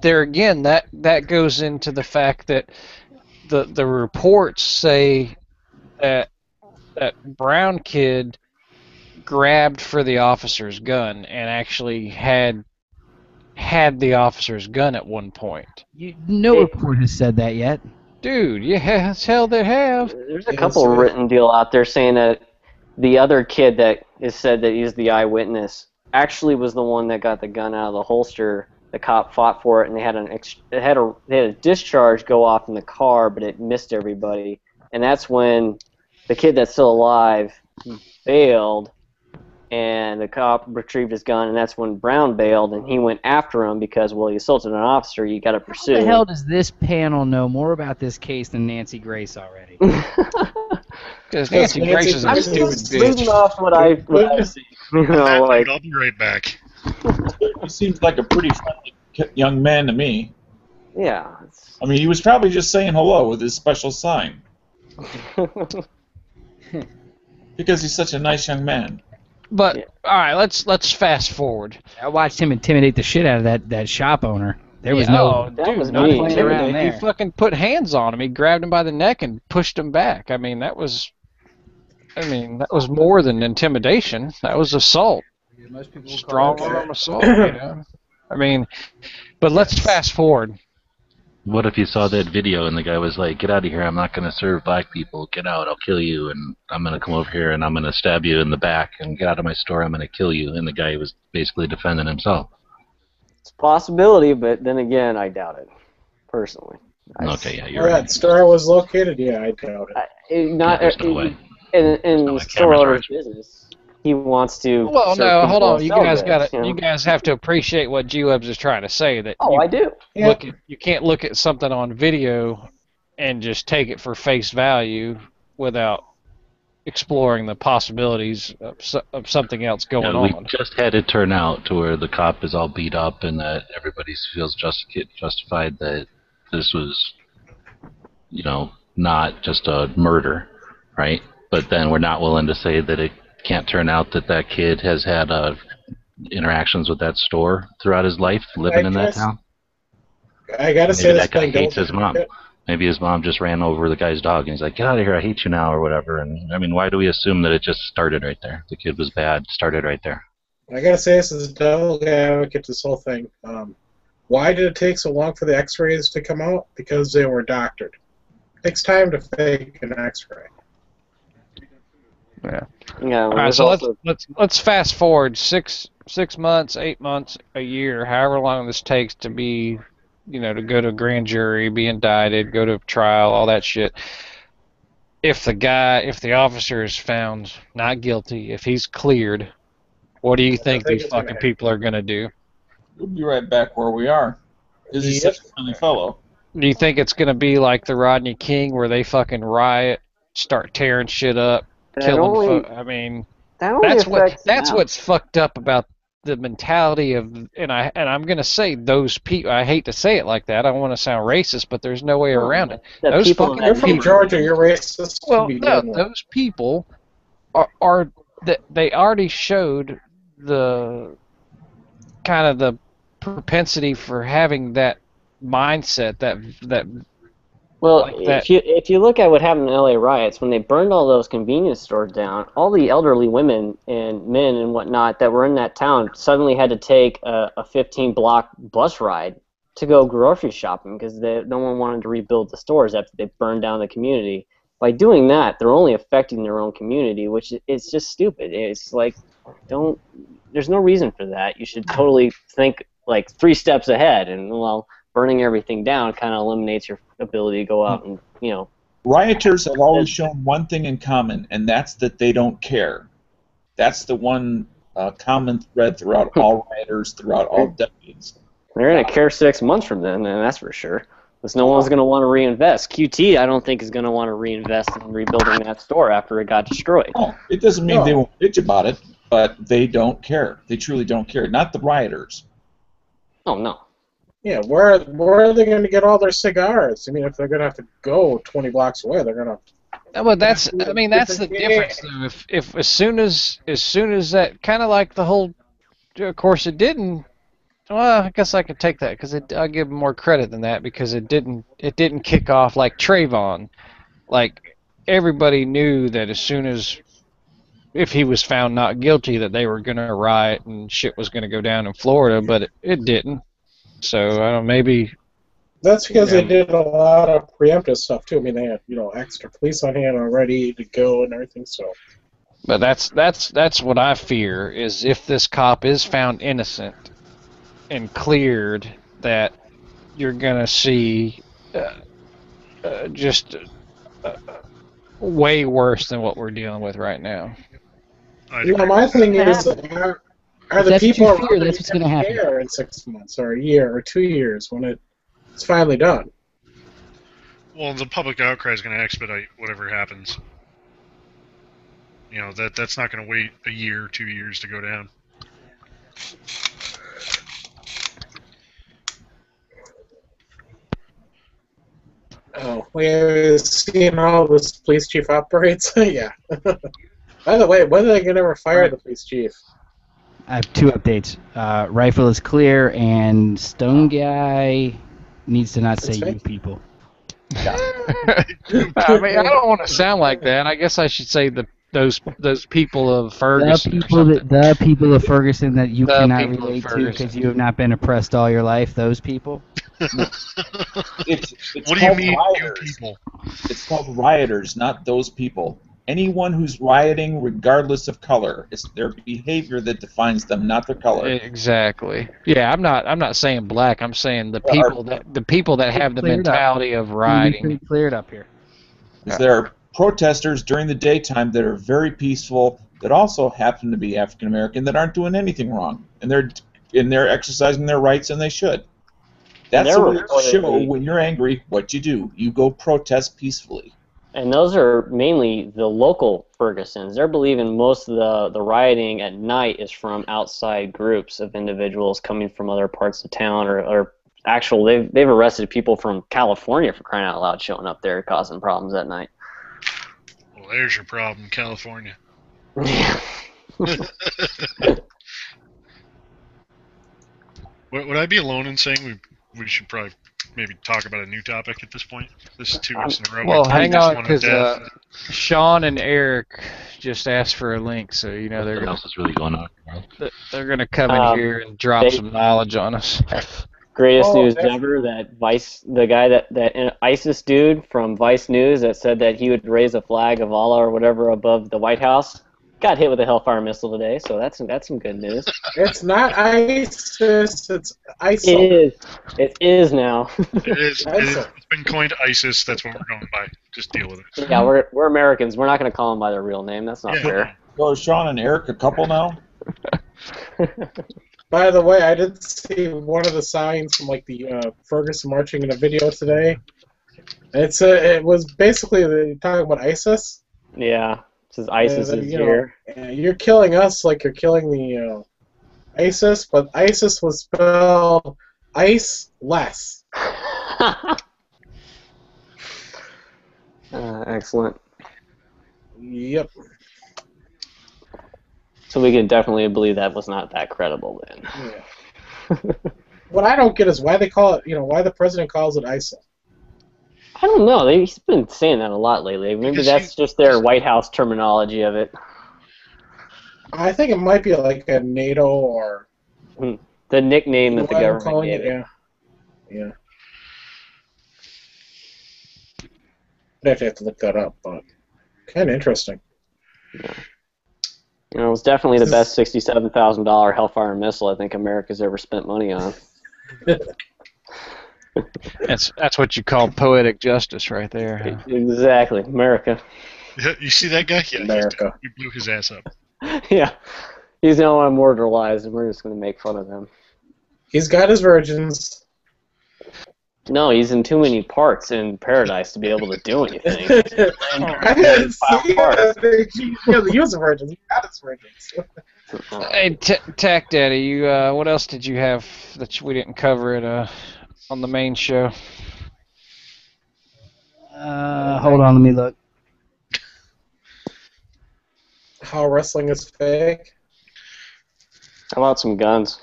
there again, that goes into the fact that the reports say that brown kid grabbed for the officer's gun and actually had the officer's gun at one point. No report has said that yet. Dude, yeah, as hell they have. There's a couple written deal out there saying that the other kid that is said that he's the eyewitness actually was the one that got the gun out of the holster. The cop fought for it, and they had a discharge go off in the car, but it missed everybody. And that's when the kid that's still alive bailed, and the cop retrieved his gun, and that's when Brown bailed, and he went after him because, well, he assaulted an officer, you got to pursue. How the hell does this panel know more about this case than Nancy Grace already? Because Nancy Grace is a stupid Reading bitch. off what I've seen. You know, like, I'll be right back. He seems like a pretty friendly young man to me. yeah. I mean, he was probably just saying hello with his special sign. Because he's such a nice young man. But Yeah. all right, let's fast forward. I watched him intimidate the shit out of that shop owner. There was Yeah, no. that was no mean. playing around He there. fucking put hands on him. He grabbed him by the neck and pushed him back. I mean, that was more than intimidation. That was assault. Strong arm assault. You know? I mean, but let's fast forward. What if you saw that video and the guy was like, "Get out of here! I'm not going to serve black people. Get out! I'll kill you! And I'm going to come over here and I'm going to stab you in the back and get out of my store. I'm going to kill you!" And the guy was basically defending himself. It's a possibility, but then again, I doubt it, personally. Okay, yeah, you're Where right. that store was located? Yeah, I doubt it. Not Yeah, there's no way. in no way the store cameras owner's business. He wants to. Well, serve no, people hold on. and You sell guys goods, got to. You guys have to appreciate what G-Webs is trying to say. That Oh, I do. Yeah. you can't look at something on video and just take it for face value without exploring the possibilities of something else going Yeah, we on. just had it turn out to where the cop is all beat up and that everybody feels justified that this was, not just a murder, right? But then we're not willing to say that it can't turn out that kid has had interactions with that store throughout his life, living in that guess- town. I gotta say Maybe this that guy thing hates don't- his mom. Maybe his mom just ran over the guy's dog and he's like, "Get out of here, I hate you now," or whatever. And I mean, why do we assume that it just started right there? The kid was bad, started right there. I gotta say this is a devil advocate. This whole thing. Why did it take so long for the X-rays to come out? Because they were doctored. It takes time to fake an X-ray. Yeah. Yeah. All right, so let's fast forward 6 months, 8 months, a year, however long this takes to be, to go to a grand jury, be indicted, go to trial, all that shit. If the officer is found not guilty, if he's cleared, what do you think these fucking people are gonna do? We'll be right back where we are. Is he such a friendly fellow? Do you think it's gonna be like the Rodney King where they fucking riot, start tearing shit up, killing? I mean, that's what's fucked up about the mentality of, and I'm gonna say those people. I hate to say it like that. I don't want to sound racist, but there's no way around it. Those people fucking You're from Georgia. You're racist. Well, to be no, doing that. those people are they already showed the kind of the propensity for having that mindset that Well, like that. if you look at what happened in LA riots, when they burned all those convenience stores down, all the elderly women and men and whatnot that were in that town suddenly had to take a 15-block bus ride to go grocery shopping because no one wanted to rebuild the stores after they burned down the community. By doing that, they're only affecting their own community, which is just stupid. It's like, there's no reason for that. You should totally think like 3 steps ahead, and burning everything down kind of eliminates your ability to go out and, Rioters have always shown one thing in common, and that's that they don't care. That's the one common thread throughout all rioters, throughout all decades. they're going to care 6 months from then, and that's for sure. Because no one's going to want to reinvest. QT, I don't think, is going to want to reinvest in rebuilding that store after it got destroyed. No, it doesn't mean they won't bitch about it, but they don't care. They truly don't care. Not the rioters. Oh, no. Yeah, where are they going to get all their cigars? I mean, if they're going to have to go 20 blocks away, they're going to. Well, that's the difference though. If as soon as that kind of like the whole, of course it didn't. Well, I guess I could take that because I'll give them more credit than that because it didn't kick off like Trayvon. Like everybody knew that as soon as if he was found not guilty that they were going to riot and shit was going to go down in Florida, but it didn't. So I don't know, maybe. That's because they did a lot of preemptive stuff too. I mean, they had extra police on hand already to go and everything. So. But that's what I fear is if this cop is found innocent and cleared, that you're gonna see just way worse than what we're dealing with right now. My thing is, are the people around that's what's going to happen in 6 months or a year or 2 years when it's finally done? Well, the public outcry is going to expedite whatever happens. That's not going to wait a year, 2 years to go down. Oh, we've seen all this police chief operates. Yeah. By the way, when are they going to ever fire the police chief? I have 2 updates. Rifle is clear, and Stone Guy needs to not say you people. I mean, I don't want to sound like that. I guess I should say those people of Ferguson. The people of Ferguson that you cannot relate to because you have not been oppressed all your life. Those people. It's what do you mean, you people? It's called rioters, not those people. Anyone who's rioting, regardless of color, it's their behavior that defines them, not their color. Exactly. Yeah, I'm not saying black. I'm saying the people that have the mentality of rioting. Clear it up here. There are protesters during the daytime that are very peaceful, that also happen to be African American, that aren't doing anything wrong, and they're exercising their rights, and they should. That's the way to show when you're angry what you do. You go protest peacefully. And those are mainly the local Fergusons. They're believing most of the rioting at night is from outside groups of individuals coming from other parts of town, or they've arrested people from California for crying out loud showing up there causing problems at night. Well, there's your problem, California. Would I be alone in saying we should probably maybe talk about a new topic at this point? This is 2 weeks in a row. Well, hang on, because Sean and Eric just asked for a link, so they're what else is really going on? They're gonna come in here and drop some knowledge on us. Greatest news ever! That ISIS dude from Vice News that said that he would raise a flag of Allah or whatever above the White House got hit with a Hellfire missile today, so that's some good news. It's not ISIS, it's ISIL. It is now. It is. It's been coined ISIS. That's what we're going by. Just deal with it. Yeah, we're Americans. We're not going to call them by their real name. That's not fair. So is Sean and Eric a couple now? By the way, I did see one of the signs from the Ferguson marching in a video today. It was basically talking about ISIS. Yeah. It says ISIS is here. You're killing us like you're killing the ISIS, but ISIS was spelled ice-less. Excellent. Yep. So we can definitely believe that was not that credible then. Yeah. What I don't get is why they call it, why the president calls it ISIL. I don't know. He's been saying that a lot lately. Maybe that's just their White House terminology of it. I think it might be like a NATO or... The nickname that the government gave it. Yeah. I'd have to look that up, but kind of interesting. Yeah. It was definitely the best $67,000 Hellfire missile I think America's ever spent money on. That's what you call poetic justice right there. Huh? Exactly. America. Yeah, you see that guy? Yeah, America. He blew his ass up. Yeah. He's the only one immortalized, and we're just going to make fun of him. He's got his virgins. No, he's in too many parts in Paradise to be able to do anything. I didn't see it. Yeah, the user versions. You got its versions. Hey, Tack Daddy, you what else did you have that we didn't cover it on the main show? Hold on, let me look. How wrestling is fake. How about some guns?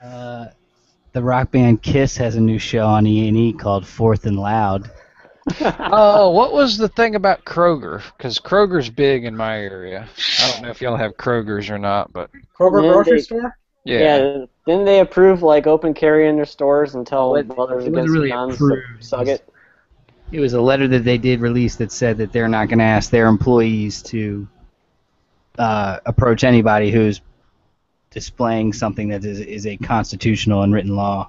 The rock band Kiss has a new show on E&E called Fourth and Loud. Oh, what was the thing about Kroger? Because Kroger's big in my area. I don't know if y'all have Kroger's or not, but Kroger Yeah, grocery they- store? yeah. Didn't they approve like open carry in their stores and tell Well, brothers it wasn't against really guns approved. to suck it? It was a letter that they did release that said that they're not going to ask their employees to approach anybody who's displaying something that is a constitutional and written law.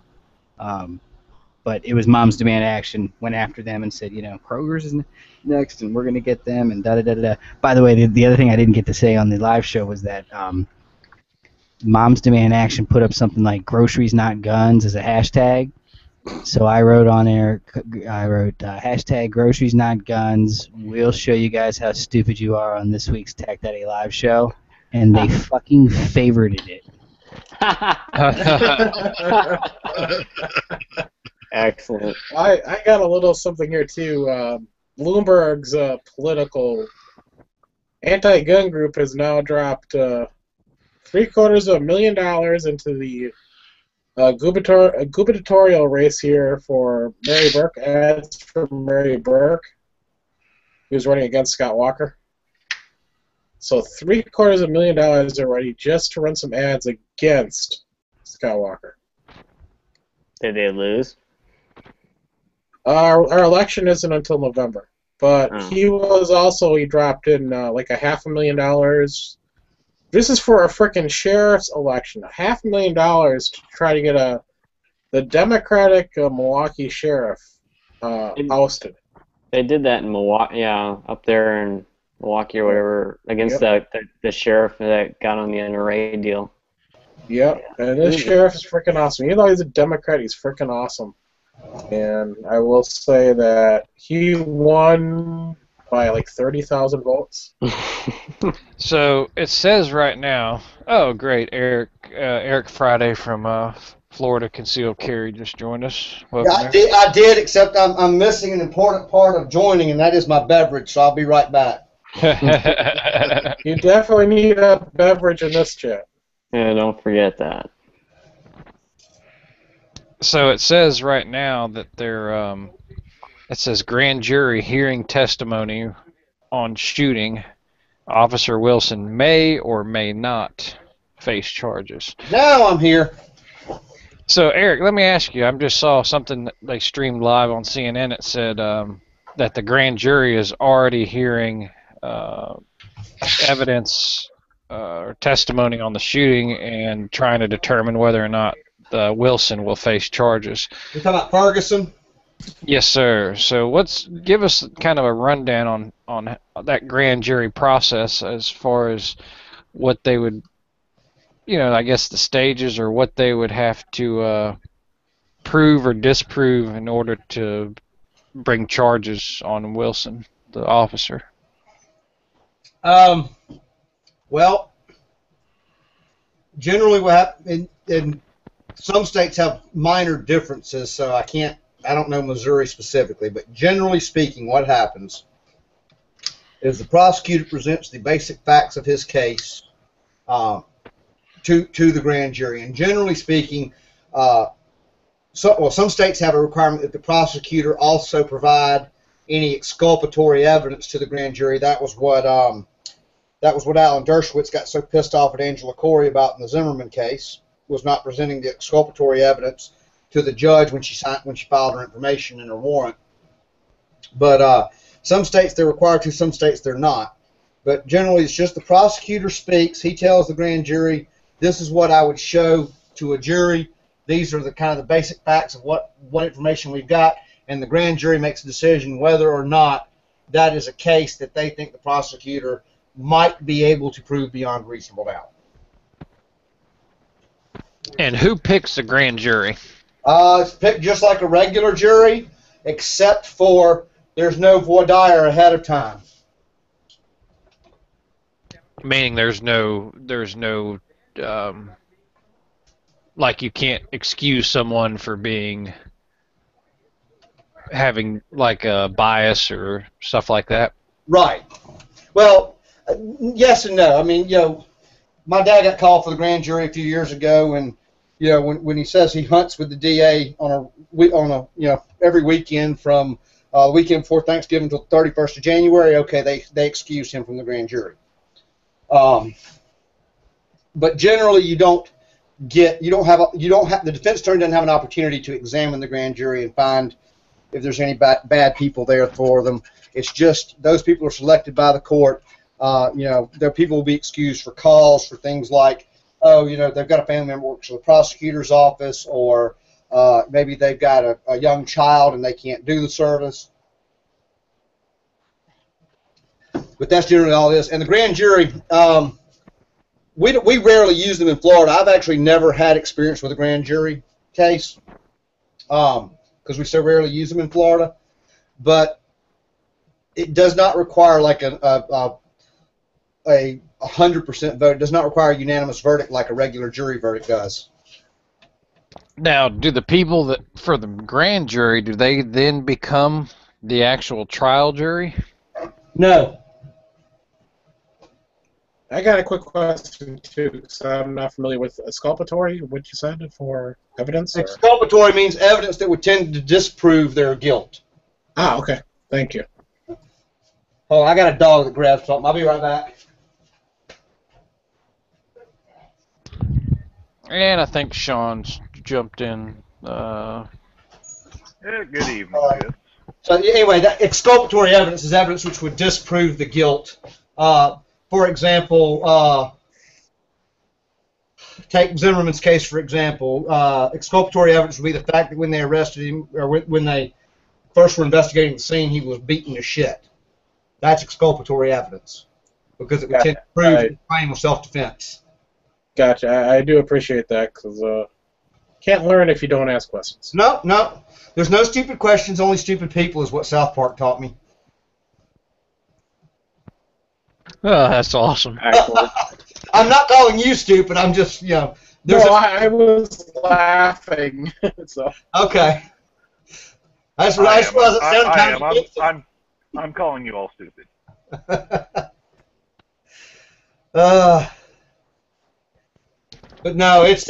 But it was Moms Demand Action went after them and said, Kroger's is next, and we're going to get them, and da-da-da-da. By the way, the other thing I didn't get to say on the live show was that Moms Demand Action put up something like groceries not guns as a hashtag. So I wrote on there, hashtag groceries not guns. We'll show you guys how stupid you are on this week's Tack Daddy live show. And they fucking favorited it. Excellent. I got a little something here too. Bloomberg's political anti-gun group has now dropped $750,000 into the gubernatorial race here for Mary Burke. Ads for Mary Burke, who's running against Scott Walker. So $750,000 already just to run some ads against Scott Walker. Did they lose? Our election isn't until November, but he dropped in like $500,000. This is for a frickin' sheriff's election. $500,000 to try to get the Democratic Milwaukee sheriff ousted. They did that in Milwaukee, yeah, up there in Milwaukee or whatever, against the sheriff that got on the NRA deal. Yep, and this sheriff is freaking awesome. Even though he's a Democrat, he's freaking awesome. And I will say that he won by like 30,000 votes. So it says right now, oh great, Eric Friday from Florida Concealed Carry just joined us. Welcome, Yeah, I did, except I'm missing an important part of joining, and that is my beverage, so I'll be right back. You definitely need a beverage in this chat. Yeah, don't forget that. So it says right now that it says grand jury hearing testimony on shooting. Officer Wilson may or may not face charges. Now I'm here. So Eric, let me ask you. I just saw something that they streamed live on CNN. It said that the grand jury is already hearing evidence or testimony on the shooting and trying to determine whether or not Wilson will face charges. You talking about Ferguson? Yes, sir. So give us kind of a rundown on that grand jury process as far as what they would, I guess the stages or what they would have to prove or disprove in order to bring charges on Wilson, the officer. Well, generally what happens in some states have minor differences, so I don't know Missouri specifically, but generally speaking, what happens is the prosecutor presents the basic facts of his case to the grand jury. And generally speaking, some states have a requirement that the prosecutor also provide any exculpatory evidence to the grand jury. That was what Alan Dershowitz got so pissed off at Angela Corey about in the Zimmerman case, was not presenting the exculpatory evidence to the judge when she filed her information in her warrant. But some states they're required to, some states they're not. But generally it's just the prosecutor speaks. He tells the grand jury, this is what I would show to a jury. These are the kind of the basic facts of what information we've got, and the grand jury makes a decision whether or not that is a case that they think the prosecutor might be able to prove beyond reasonable doubt. And who picks the grand jury? It's picked just like a regular jury, except for there's no voir dire ahead of time. Meaning there's no like you can't excuse someone for having like a bias or stuff like that. Right. Well, yes and no. I mean, my dad got called for the grand jury a few years ago, and when he says he hunts with the DA on a every weekend from the weekend before Thanksgiving until the 31st of January, okay, they excuse him from the grand jury. But generally, the defense attorney doesn't have an opportunity to examine the grand jury and find if there's any bad people there for them. It's just those people are selected by the court. Their people will be excused for cause for things like, they've got a family member who works for the prosecutor's office, or maybe they've got a young child and they can't do the service. But that's generally all it is. And the grand jury, we rarely use them in Florida. I've actually never had experience with a grand jury case because we so rarely use them in Florida. But it does not require like a 100% vote. It does not require a unanimous verdict like a regular jury verdict does. Now, do the people that for the grand jury, do they then become the actual trial jury? No. I got a quick question too, because I'm not familiar with exculpatory. What you said for evidence? Exculpatory means evidence that would tend to disprove their guilt. Ah, okay. Thank you. Oh, I got a dog that grabs something. I'll be right back. And I think Sean's jumped in. Yeah, good evening. So anyway, that exculpatory evidence is evidence which would disprove the guilt. For example, take Zimmerman's case, for example. Exculpatory evidence would be the fact that when they arrested him, or when they first were investigating the scene, he was beaten to shit. That's exculpatory evidence, because it would tend to prove the claim of self-defense. Gotcha. I do appreciate that, because can't learn if you don't ask questions. No. There's no stupid questions, only stupid people is what South Park taught me. Oh, that's awesome. I'm not calling you stupid. I'm just, I was laughing. So. Okay. I suppose it sounded kind of convincing. I'm calling you all stupid. But no, it's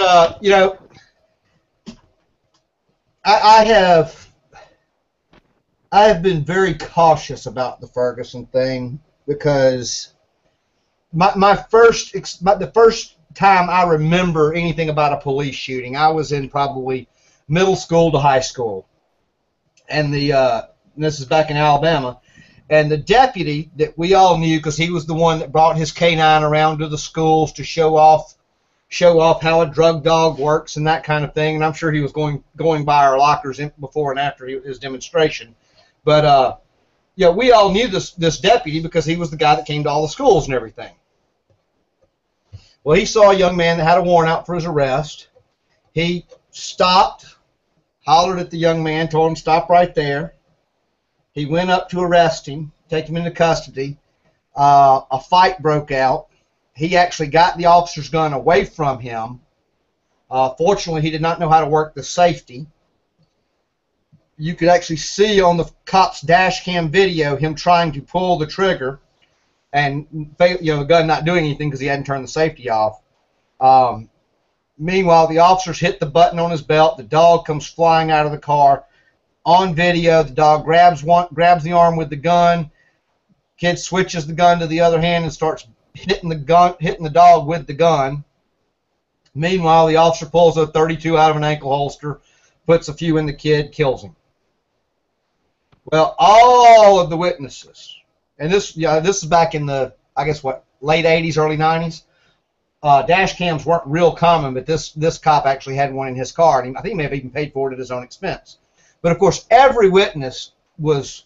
I have been very cautious about the Ferguson thing, because the first time I remember anything about a police shooting, I was in probably middle school to high school, and this is back in Alabama, and the deputy that we all knew, because he was the one that brought his canine around to the schools to show off how a drug dog works and that kind of thing, and I'm sure he was going by our lockers before and after his demonstration, but we all knew this deputy because he was the guy that came to all the schools and everything. Well, he saw a young man that had a warrant out for his arrest. He stopped, hollered at the young man, told him to stop right there. He went up to arrest him, take him into custody. A fight broke out. He actually got the officer's gun away from him. Fortunately, he did not know how to work the safety. You could actually see on the cop's dash cam video him trying to pull the trigger, and the gun not doing anything because he hadn't turned the safety off. Meanwhile, the officers hit the button on his belt. The dog comes flying out of the car. On video, the dog grabs the arm with the gun. Kid switches the gun to the other hand and starts hitting the dog with the gun. Meanwhile, the officer pulls a .32 out of an ankle holster, puts a few in the kid, kills him. Well, all of the witnesses, and this is back in the, late 80s, early 90s. Dash cams weren't real common, but this cop actually had one in his car, and I think he may have even paid for it at his own expense. But of course, every witness was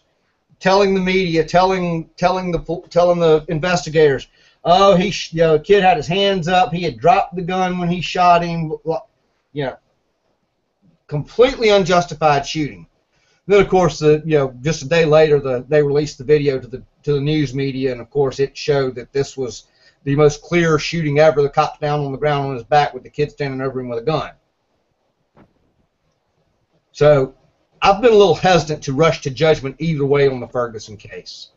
telling the media, telling the investigators, oh, kid had his hands up, he had dropped the gun when he shot him. completely unjustified shooting. Then, of course, just a day later, they released the video to the news media, and of course, it showed that this was the most clear shooting ever. The cop's down on the ground on his back with the kid standing over him with a gun. So, I've been a little hesitant to rush to judgment either way on the Ferguson case.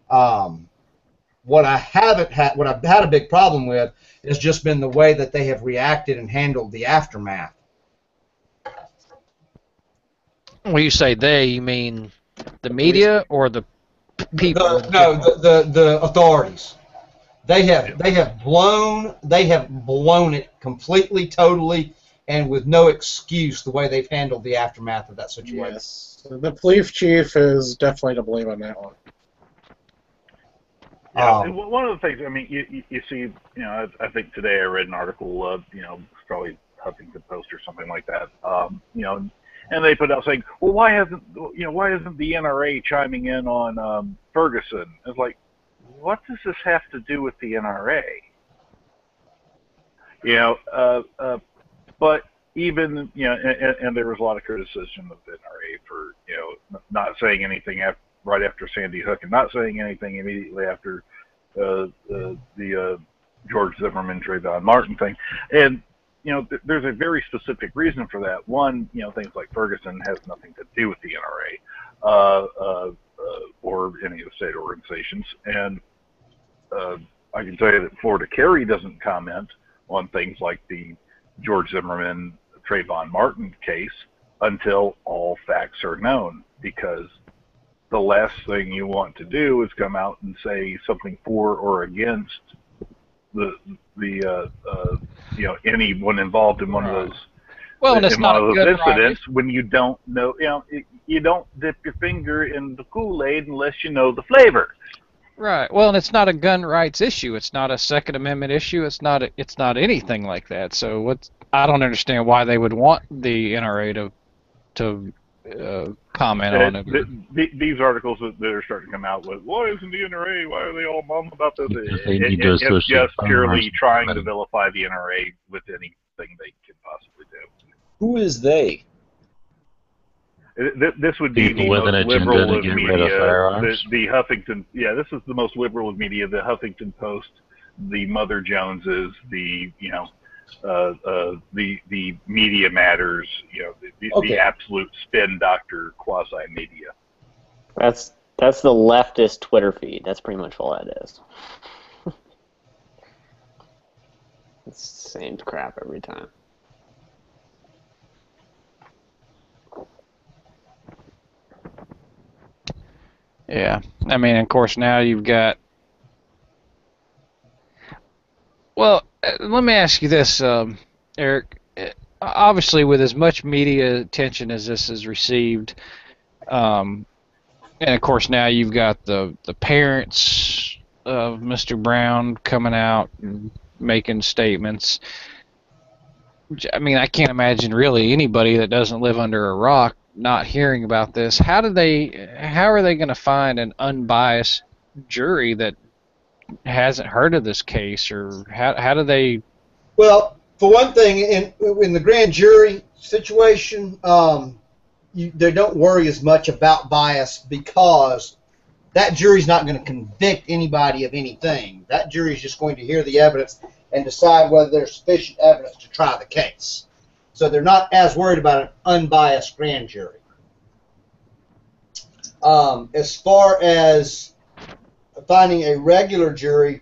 What I've had a big problem with has just been the way that they have reacted and handled the aftermath. When you say they, you mean the media or the people? The authorities. They have blown it completely, totally, and with no excuse the way they've handled the aftermath of that situation. Yes, the police chief is definitely to blame on that one. Yeah, one of the things, I mean, you see, I think today I read an article, probably Huffington Post or something like that, and they put out saying, well, why isn't the NRA chiming in on Ferguson? It's like, what does this have to do with the NRA? But even, and there was a lot of criticism of the NRA for, not saying anything right after Sandy Hook and not saying anything immediately after the George Zimmerman, Trayvon Martin thing. And, there's a very specific reason for that. One, things like Ferguson has nothing to do with the NRA or any of the state organizations. And I can tell you that Florida Carry doesn't comment on things like the George Zimmerman, Trayvon Martin case until all facts are known, because the last thing you want to do is come out and say something for or against anyone involved in one of those. Well, and it's not a good incidents when you don't know. You don't dip your finger in the Kool-Aid unless you know the flavor. Right. Well, and it's not a gun rights issue. It's not a Second Amendment issue. It's not anything like that. So I don't understand why they would want the NRA to comment on it. These articles that are starting to come out with, why isn't the NRA? Why are they all mum about this? It's just purely trying to vilify the NRA with anything they can possibly do. Who is they? This would be people the with most an liberal agenda of to get media. rid of firearms. The Huffington, this is the most liberal of media. The Huffington Post, the Mother Joneses, the Media Matters, the absolute spin doctor quasi media. That's the leftist Twitter feed. That's pretty much all that is. It's the same crap every time. Yeah, I mean, of course, now you've got. Well, let me ask you this, Eric. Obviously, with as much media attention as this has received, and of course now you've got the parents of Mr. Brown coming out and making statements. I mean, I can't imagine really anybody that doesn't live under a rock not hearing about this. How are they going to find an unbiased jury that hasn't heard of this case, or how do they? Well, for one thing, in the grand jury situation, they don't worry as much about bias, because that jury's not going to convict anybody of anything. That jury's just going to hear the evidence and decide whether there's sufficient evidence to try the case. So they're not as worried about an unbiased grand jury. As far as finding a regular jury,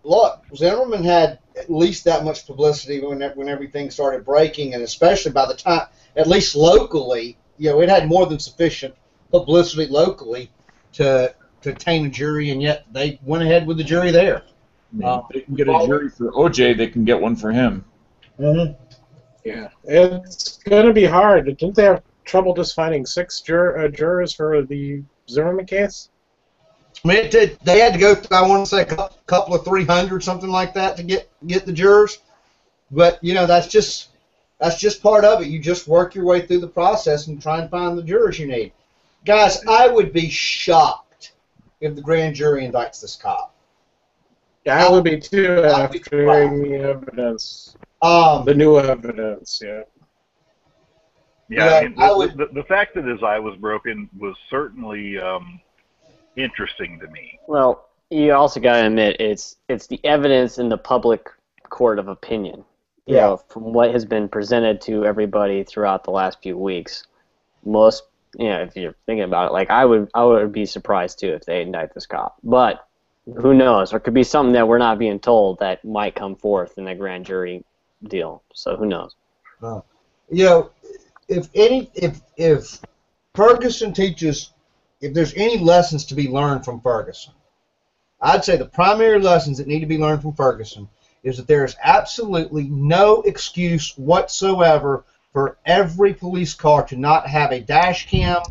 look, Zimmerman had at least that much publicity when everything started breaking, and especially by the time, at least locally, it had more than sufficient publicity locally to taint a jury, and yet they went ahead with the jury there. If they can get a jury for OJ, they can get one for him. Mm-hmm. Yeah, it's going to be hard. Didn't they have trouble just finding 6 jurors for the Zimmerman case? I mean, they had to go through, I want to say, a couple of 300, something like that, to get the jurors. But, that's just part of it. You just work your way through the process and try and find the jurors you need. Guys, I would be shocked if the grand jury indicts this cop. Yeah, I would be too I'd be after hearing the evidence. Um, The new evidence, yeah. Yeah, Yeah, I mean, I would- the fact that his eye was broken was certainly interesting to me. Well, you also got to admit it's the evidence in the public court of opinion. You Yeah. know, from what has been presented to everybody throughout the last few weeks, most, you know, if you're thinking about it, like I would be surprised too if they indict this cop. But who knows? There could be something that we're not being told that might come forth in the grand jury deal. So who knows? you know, if Ferguson teaches, if there's any lessons to be learned from Ferguson, I'd say the primary lessons that need to be learned from Ferguson is that there is absolutely no excuse whatsoever for every police car to not have a dash cam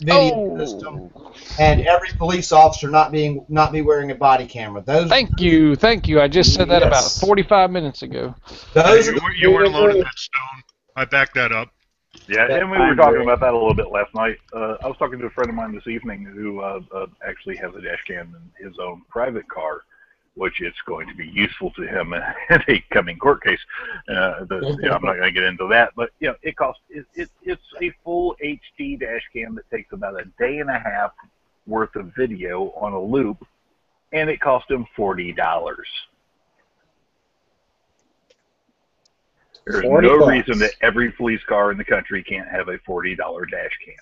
video system and every police officer not be wearing a body camera. Thank you. I just said that about Yes. 45 minutes ago. Those are You weren't alone in that stone. I back that up. Yeah, and we were talking about that a little bit last night. I was talking to a friend of mine this evening who actually has a dash cam in his own private car, which is going to be useful to him in a coming court case. I'm not going to get into that, but it costs. It's a full HD dash cam that takes about a day and a half worth of video on a loop, and it cost him $40. There's no $40. reason that every police car in the country can't have a $40 dash cam.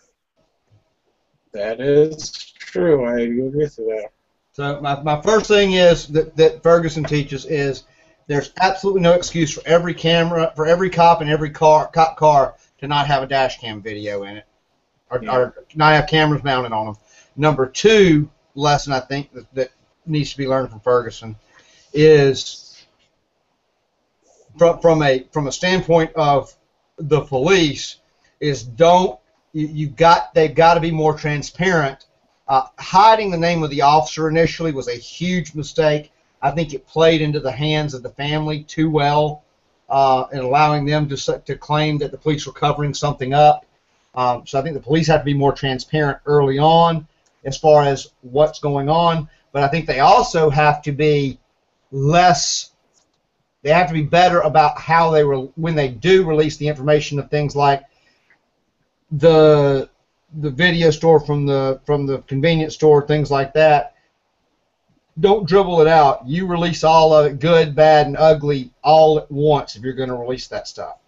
That is true. I agree with that. So my first thing is that Ferguson teaches is there's absolutely no excuse for every cop in every cop car to not have a dash cam video in it, or not have cameras mounted on them. Number two lesson I think that needs to be learned from Ferguson is from a standpoint of the police is they've got to be more transparent. Hiding the name of the officer initially was a huge mistake. I think it played into the hands of the family too well, and allowing them to claim that the police were covering something up. So I think the police have to be more transparent early on as far as what's going on. But I think they also have to be they have to be better about how when they do release the information of things like the video store from the convenience store, things like that. Don't dribble it out. You release all of it, good, bad, and ugly, all at once if you're going to release that stuff.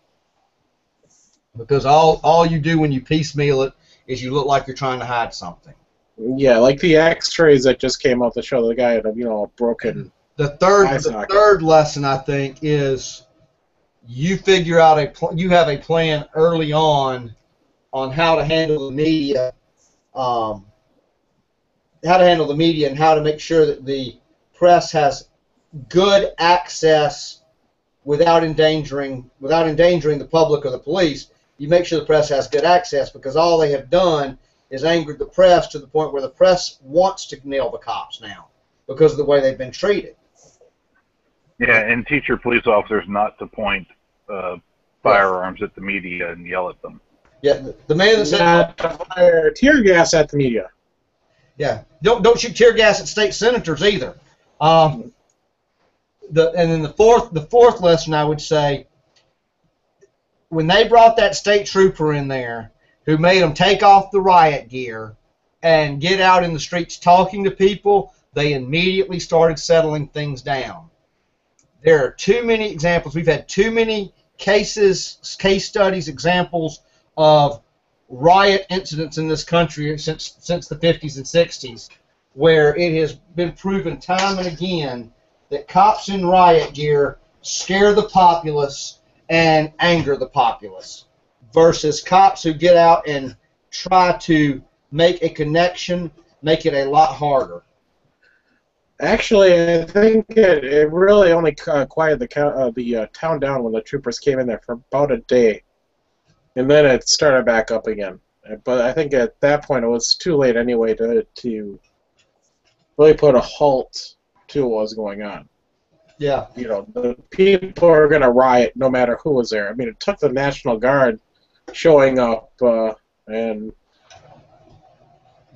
Because all you do when you piecemeal it is you look like you're trying to hide something. Yeah, like the X-rays that just came out to show the guy had a broken. The third lesson I think is you figure out you have a plan early on how to handle the media, and how to make sure that the press has good access without endangering the public or the police. You make sure the press has good access, because all they have done is angered the press to the point where the press wants to nail the cops now because of the way they've been treated. Yeah, and teach your police officers not to point firearms at the media and yell at them. Yeah, the man that said Not to fire tear gas at the media. Yeah, don't shoot tear gas at state senators either. And then the fourth lesson I would say, when they brought that state trooper in there who made them take off the riot gear and get out in the streets talking to people, they immediately started settling things down. There are too many examples. We've had too many case studies, examples of riot incidents in this country since the 50s and 60s, where it has been proven time and again that cops in riot gear scare the populace and anger the populace, versus cops who get out and try to make a connection, make it a lot harder. Actually, I think it really only quieted the town down when the troopers came in there for about a day, and then it started back up again. But I think at that point it was too late anyway to really put a halt to what was going on. Yeah. The people are going to riot no matter who was there. I mean, it took the National Guard showing up and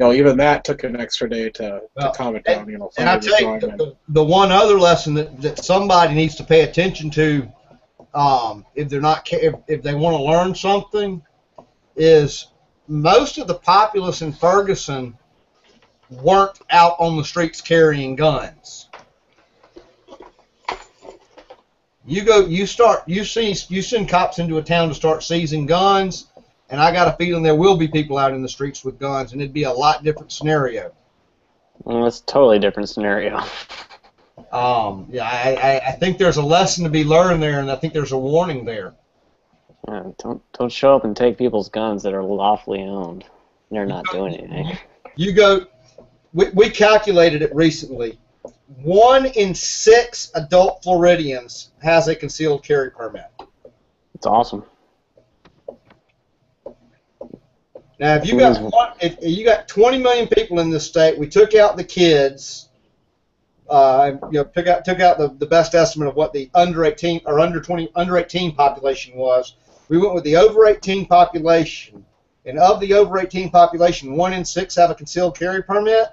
even that took an extra day to calm it down. And I tell you, the one other lesson that somebody needs to pay attention to, if they're not if they want to learn something, is most of the populace in Ferguson weren't out on the streets carrying guns. You send cops into a town to start seizing guns, and I got a feeling there will be people out in the streets with guns, and it'd be a lot different scenario. Well, it's a totally different scenario. I think there's a lesson to be learned there, and I think there's a warning there. Yeah, don't show up and take people's guns that are lawfully owned. They're not doing anything. We calculated it recently. 1 in 6 adult Floridians has a concealed carry permit. It's awesome. Now, if you got 20 million people in this state, we took out the kids. Took out the best estimate of what the under 18 population was. We went with the over 18 population, and of the over 18 population, 1 in 6 have a concealed carry permit.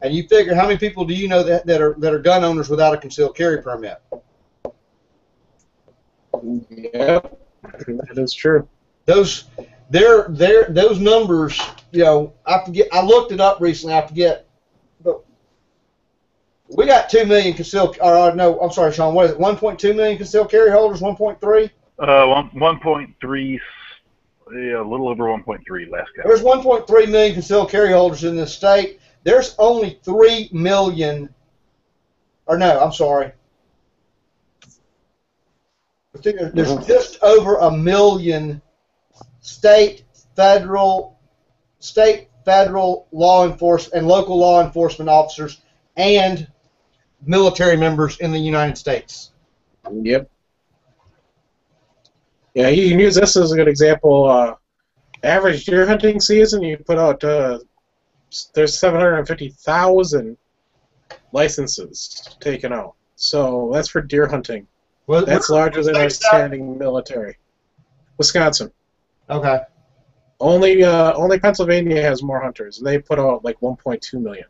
And you figure how many people do you know that are gun owners without a concealed carry permit? Yep, that is true. Those numbers, I forget. I looked it up recently. I forget, but we got 2 million concealed. No, I'm sorry, Sean. What is it? 1.2 million concealed carry holders. 1.3. 1.3. Yeah, a little over 1.3 last count. There's 1.3 million concealed carry holders in this state. There's only 3 million. Or no, I'm sorry. I think there's just over 1 million state, federal law enforcement and local law enforcement officers and military members in the United States. Yep. Yeah, you can use this as a good example. Average deer hunting season, you put out there's 750,000 licenses taken out. So that's for deer hunting. That's larger than our standing military. Wisconsin. Okay. Only Pennsylvania has more hunters, and they put out like 1.2 million.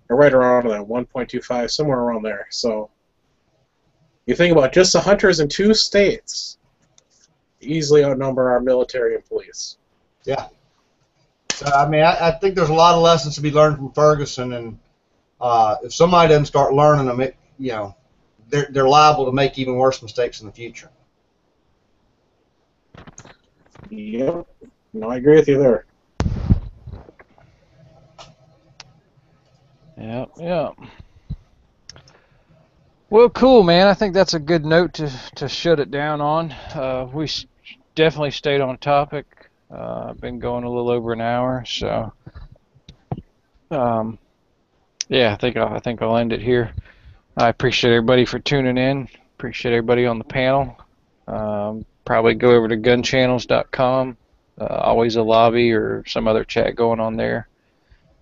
Or right around that, 1.25, somewhere around there. So you think about just the hunters in 2 states easily outnumber our military and police. Yeah. So, I think there's a lot of lessons to be learned from Ferguson, and if somebody doesn't start learning them, they're liable to make even worse mistakes in the future. Yep. No, I agree with you there. Yeah. Well, cool, man. I think that's a good note to shut it down on. We definitely stayed on topic. I've been going a little over an hour, so yeah, I think I'll end it here. I appreciate everybody for tuning in. Appreciate everybody on the panel. Probably go over to gunchannels.com. Always a lobby or some other chat going on there.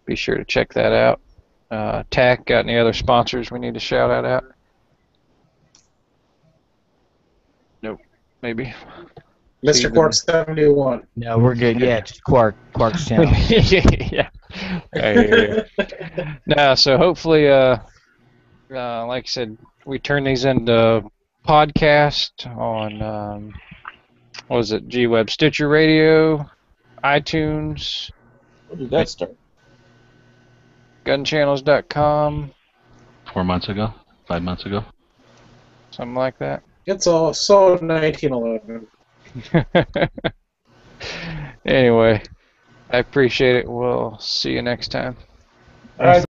Be sure to check that out. TAC, got any other sponsors we need to shout out? Nope. Maybe. Mr. Quark 71. No, we're good. Yeah, just Quark's channel. Yeah. No, so hopefully, like I said, we turn these into podcast on what was it? G-Web, Stitcher Radio, iTunes. Where did that start? Gunchannels.com. 4 months ago, 5 months ago. Something like that. It's all so 1911. Anyway, I appreciate it. We'll see you next time. All right.